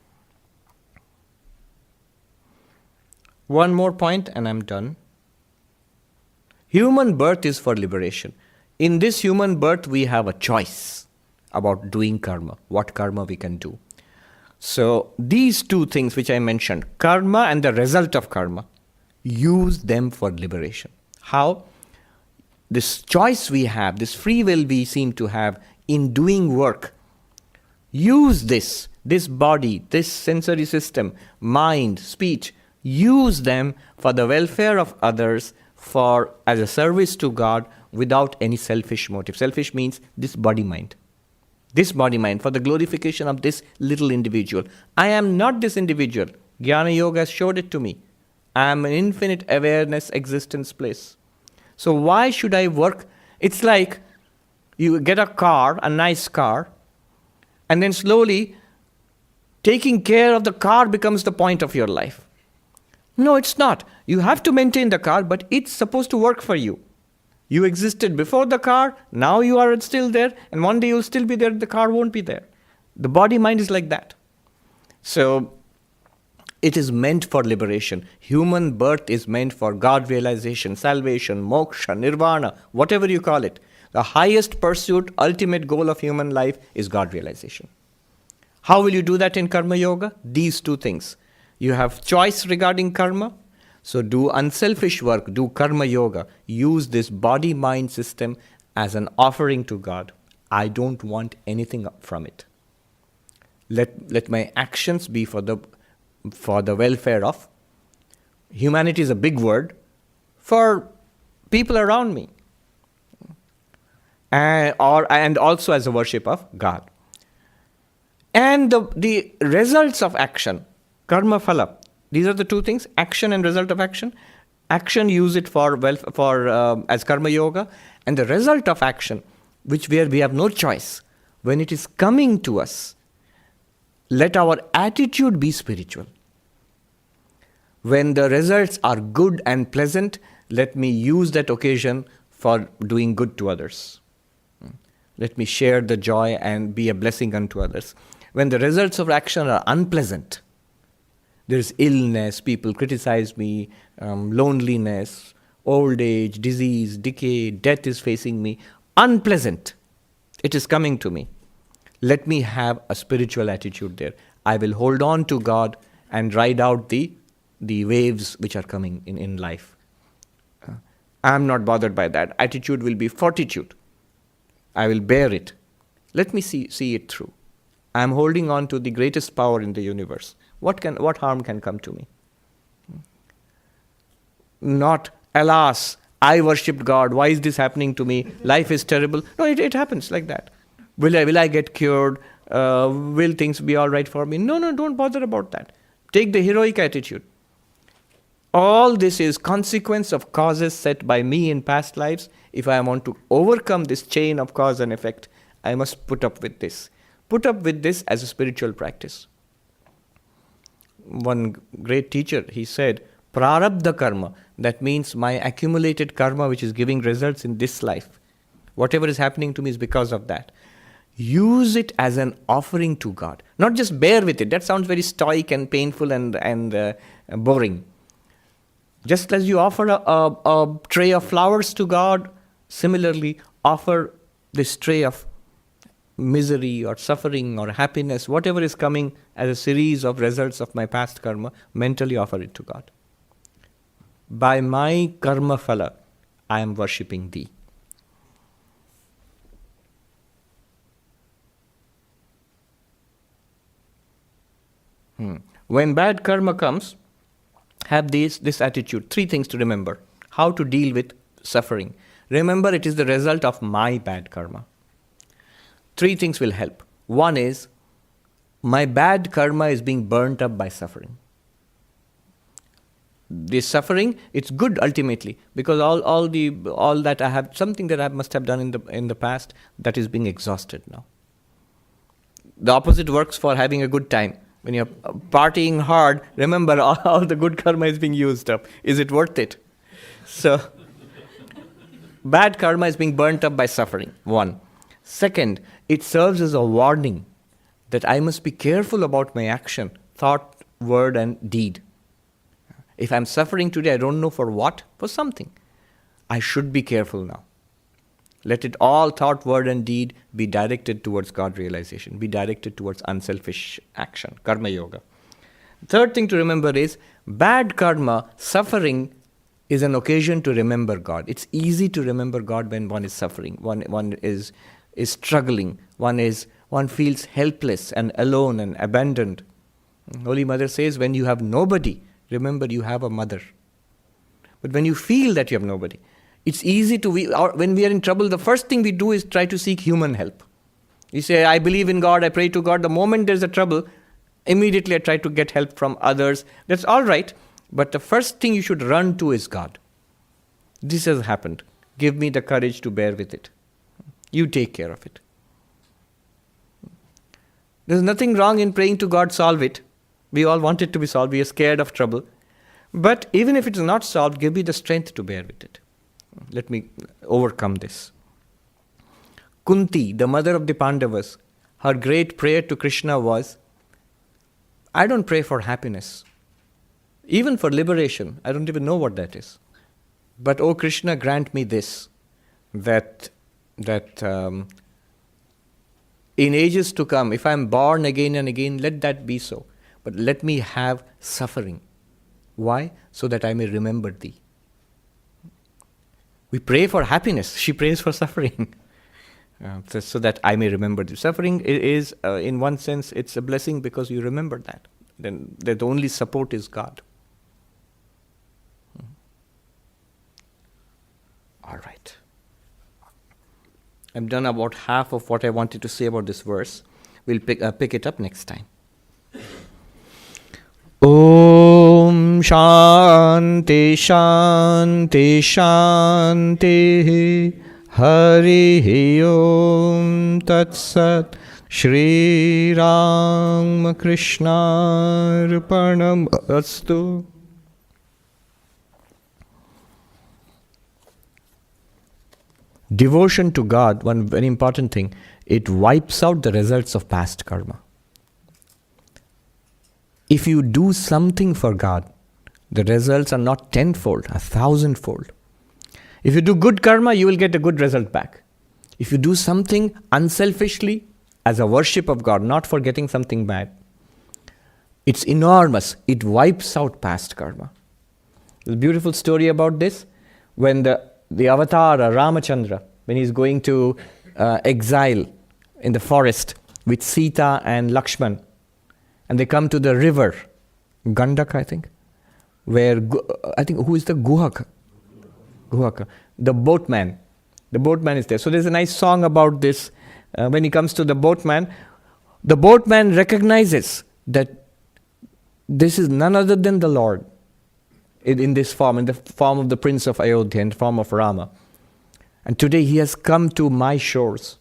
One more point and I'm done. Human birth is for liberation. In this human birth, we have a choice about doing karma, what karma we can do. So these two things which I mentioned, karma and the result of karma, use them for liberation. How? This choice we have, this free will we seem to have in doing work, use this body, this sensory system, mind, speech, use them for the welfare of others, as a service to God without any selfish motive. Selfish means this body-mind. This body-mind for the glorification of this little individual. I am not this individual. Jnana Yoga has showed it to me. I am an infinite awareness existence place. So why should I work? It's like you get a car, a nice car, and then slowly taking care of the car becomes the point of your life. No, it's not. You have to maintain the car, but it's supposed to work for you. You existed before the car, now you are still there, and one day you'll still be there, the car won't be there. The body-mind is like that. So, it is meant for liberation. Human birth is meant for God realization, salvation, moksha, nirvana, whatever you call it. The highest pursuit, ultimate goal of human life is God realization. How will you do that in karma yoga? These two things. You have choice regarding karma, so do unselfish work, do karma yoga. Use this body-mind system as an offering to God. I don't want anything from it. Let my actions be for the welfare of humanity is a big word, for people around me, and also as a worship of God. And the results of action, karma phala. These are the two things, action and result of action. Action, use it as karma yoga. And the result of action, where we have no choice, when it is coming to us, let our attitude be spiritual. When the results are good and pleasant, let me use that occasion for doing good to others. Let me share the joy and be a blessing unto others. When the results of action are unpleasant, there's illness, people criticize me, loneliness, old age, disease, decay, death is facing me. Unpleasant. It is coming to me. Let me have a spiritual attitude there. I will hold on to God and ride out the waves which are coming in life. I'm not bothered by that. Attitude will be fortitude. I will bear it. Let me see it through. I am holding on to the greatest power in the universe. What harm can come to me? Not, alas, I worshipped God. Why is this happening to me? Life is terrible. No, it happens like that. Will I get cured? Will things be all right for me? No, don't bother about that. Take the heroic attitude. All this is consequence of causes set by me in past lives. If I want to overcome this chain of cause and effect, I must put up with this. Put up with this as a spiritual practice. One great teacher, he said, prarabdha karma, that means my accumulated karma which is giving results in this life. Whatever is happening to me is because of that. Use it as an offering to God. Not just bear with it. That sounds very stoic and painful and boring. Just as you offer a tray of flowers to God, similarly offer this tray of misery or suffering or happiness, whatever is coming as a series of results of my past karma, mentally offer it to God. By my karma phala, I am worshipping thee. When bad karma comes, have this attitude. 3 things to remember. How to deal with suffering. Remember, it is the result of my bad karma. 3 things will help. 1 is, my bad karma is being burnt up by suffering. This suffering, it's good ultimately, because all that I have, something that I must have done in the past, that is being exhausted now. The opposite works for having a good time. When you're partying hard, remember all the good karma is being used up. Is it worth it? So, bad karma is being burnt up by suffering. 1. Second, it serves as a warning that I must be careful about my action, thought, word and deed. If I'm suffering today, I don't know for what, for something. I should be careful now. Let it all, thought, word and deed, be directed towards God realization, be directed towards unselfish action, karma yoga. Third thing to remember is, bad karma, suffering, is an occasion to remember God. It's easy to remember God when one is suffering, one is struggling, one feels helpless and alone and abandoned. Holy Mother says, when you have nobody, remember you have a mother. But when you feel that you have nobody, it's easy to, when we are in trouble, the first thing we do is try to seek human help. You say, I believe in God, I pray to God. The moment there's a trouble, immediately I try to get help from others. That's all right. But the first thing you should run to is God. This has happened. Give me the courage to bear with it. You take care of it. There's nothing wrong in praying to God, solve it. We all want it to be solved. We are scared of trouble. But even if it is not solved, give me the strength to bear with it. Let me overcome this. Kunti, the mother of the Pandavas, her great prayer to Krishna was, I don't pray for happiness. Even for liberation, I don't even know what that is. But, O Krishna, grant me this, that in ages to come, if I am born again and again, let that be so. But let me have suffering. Why? So that I may remember thee. We pray for happiness. She prays for suffering. So that I may remember thee. Suffering is, in one sense, it's a blessing because you remember that. Then the only support is God. All right. I've done about half of what I wanted to say about this verse. We'll pick it up next time. Om Shanti Shanti Shanti Hari Om Tat Sat Shri Ram Krishna Arpanam Astu. Devotion to God, one very important thing, it wipes out the results of past karma. If you do something for God, the results are not 10-fold, 1,000-fold. If you do good karma, you will get a good result back. If you do something unselfishly, as a worship of God, not for getting something bad, it's enormous. It wipes out past karma. There's a beautiful story about this. When the avatar, Ramachandra, when he's going to exile in the forest with Sita and Lakshman. And they come to the river, Gandak, I think, where, I think, who is the Guhaka? Guhaka. The boatman. The boatman is there. So there's a nice song about this. When he comes to the boatman recognizes that this is none other than the Lord in this form, in the form of the Prince of Ayodhya, in the form of Rama. And today he has come to my shores.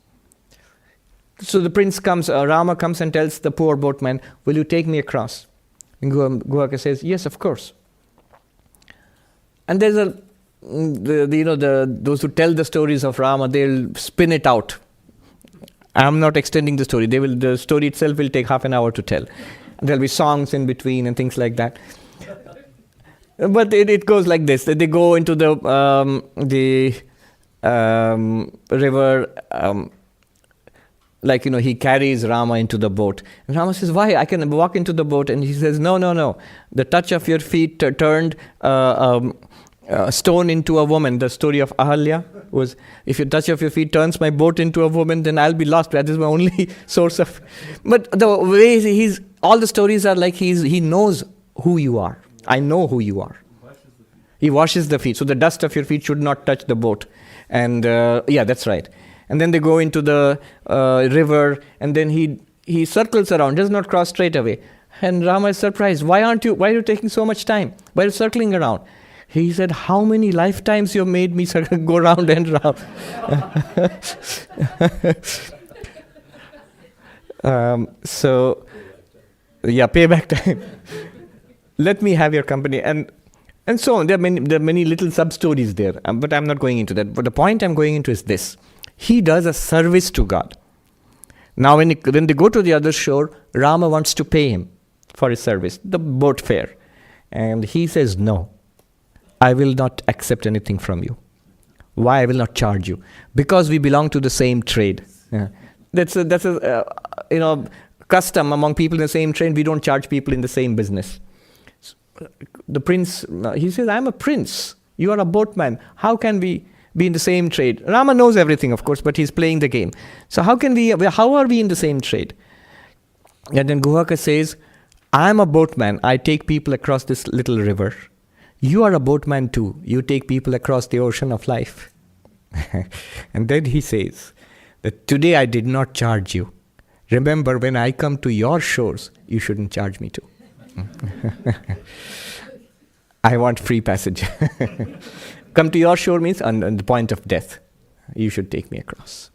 So the prince comes, Rama comes and tells the poor boatman, will you take me across? And Guhaka says, yes, of course. And there's those who tell the stories of Rama, they'll spin it out. I'm not extending the story. The story itself will take half an hour to tell. There'll be songs in between and things like that. But it goes like this. They go into the river, he carries Rama into the boat. And Rama says, why? I can walk into the boat. And he says, no. The touch of your feet turned a stone into a woman. The story of Ahalya was, if your touch of your feet turns my boat into a woman, then I'll be lost. That is my only source of... But the way all the stories are like he knows who you are. I know who you are. He washes the feet. So the dust of your feet should not touch the boat. And that's right. And then they go into the river, and then he circles around, does not cross straight away. And Rama is surprised. Why are you taking so much time? Why are you circling around? He said, how many lifetimes you have made me go round and round? Payback time. Let me have your company. And so on. There are many little sub-stories there. But I'm not going into that. But the point I'm going into is this. He does a service to God. Now when they go to the other shore, Rama wants to pay him for his service, the boat fare. And he says, no, I will not accept anything from you. Why I will not charge you? Because we belong to the same trade. Yeah. That's a custom among people in the same trade. We don't charge people in the same business. The prince, he says, I'm a prince. You are a boatman. How can we be in the same trade? Rama knows everything, of course, but he's playing the game. So how are we in the same trade? And then Guhaka says, I'm a boatman. I take people across this little river. You are a boatman too. You take people across the ocean of life. And then he says that today I did not charge you. Remember, when I come to your shores, you shouldn't charge me too. I want free passage. Come to your shore means on the point of death. You should take me across.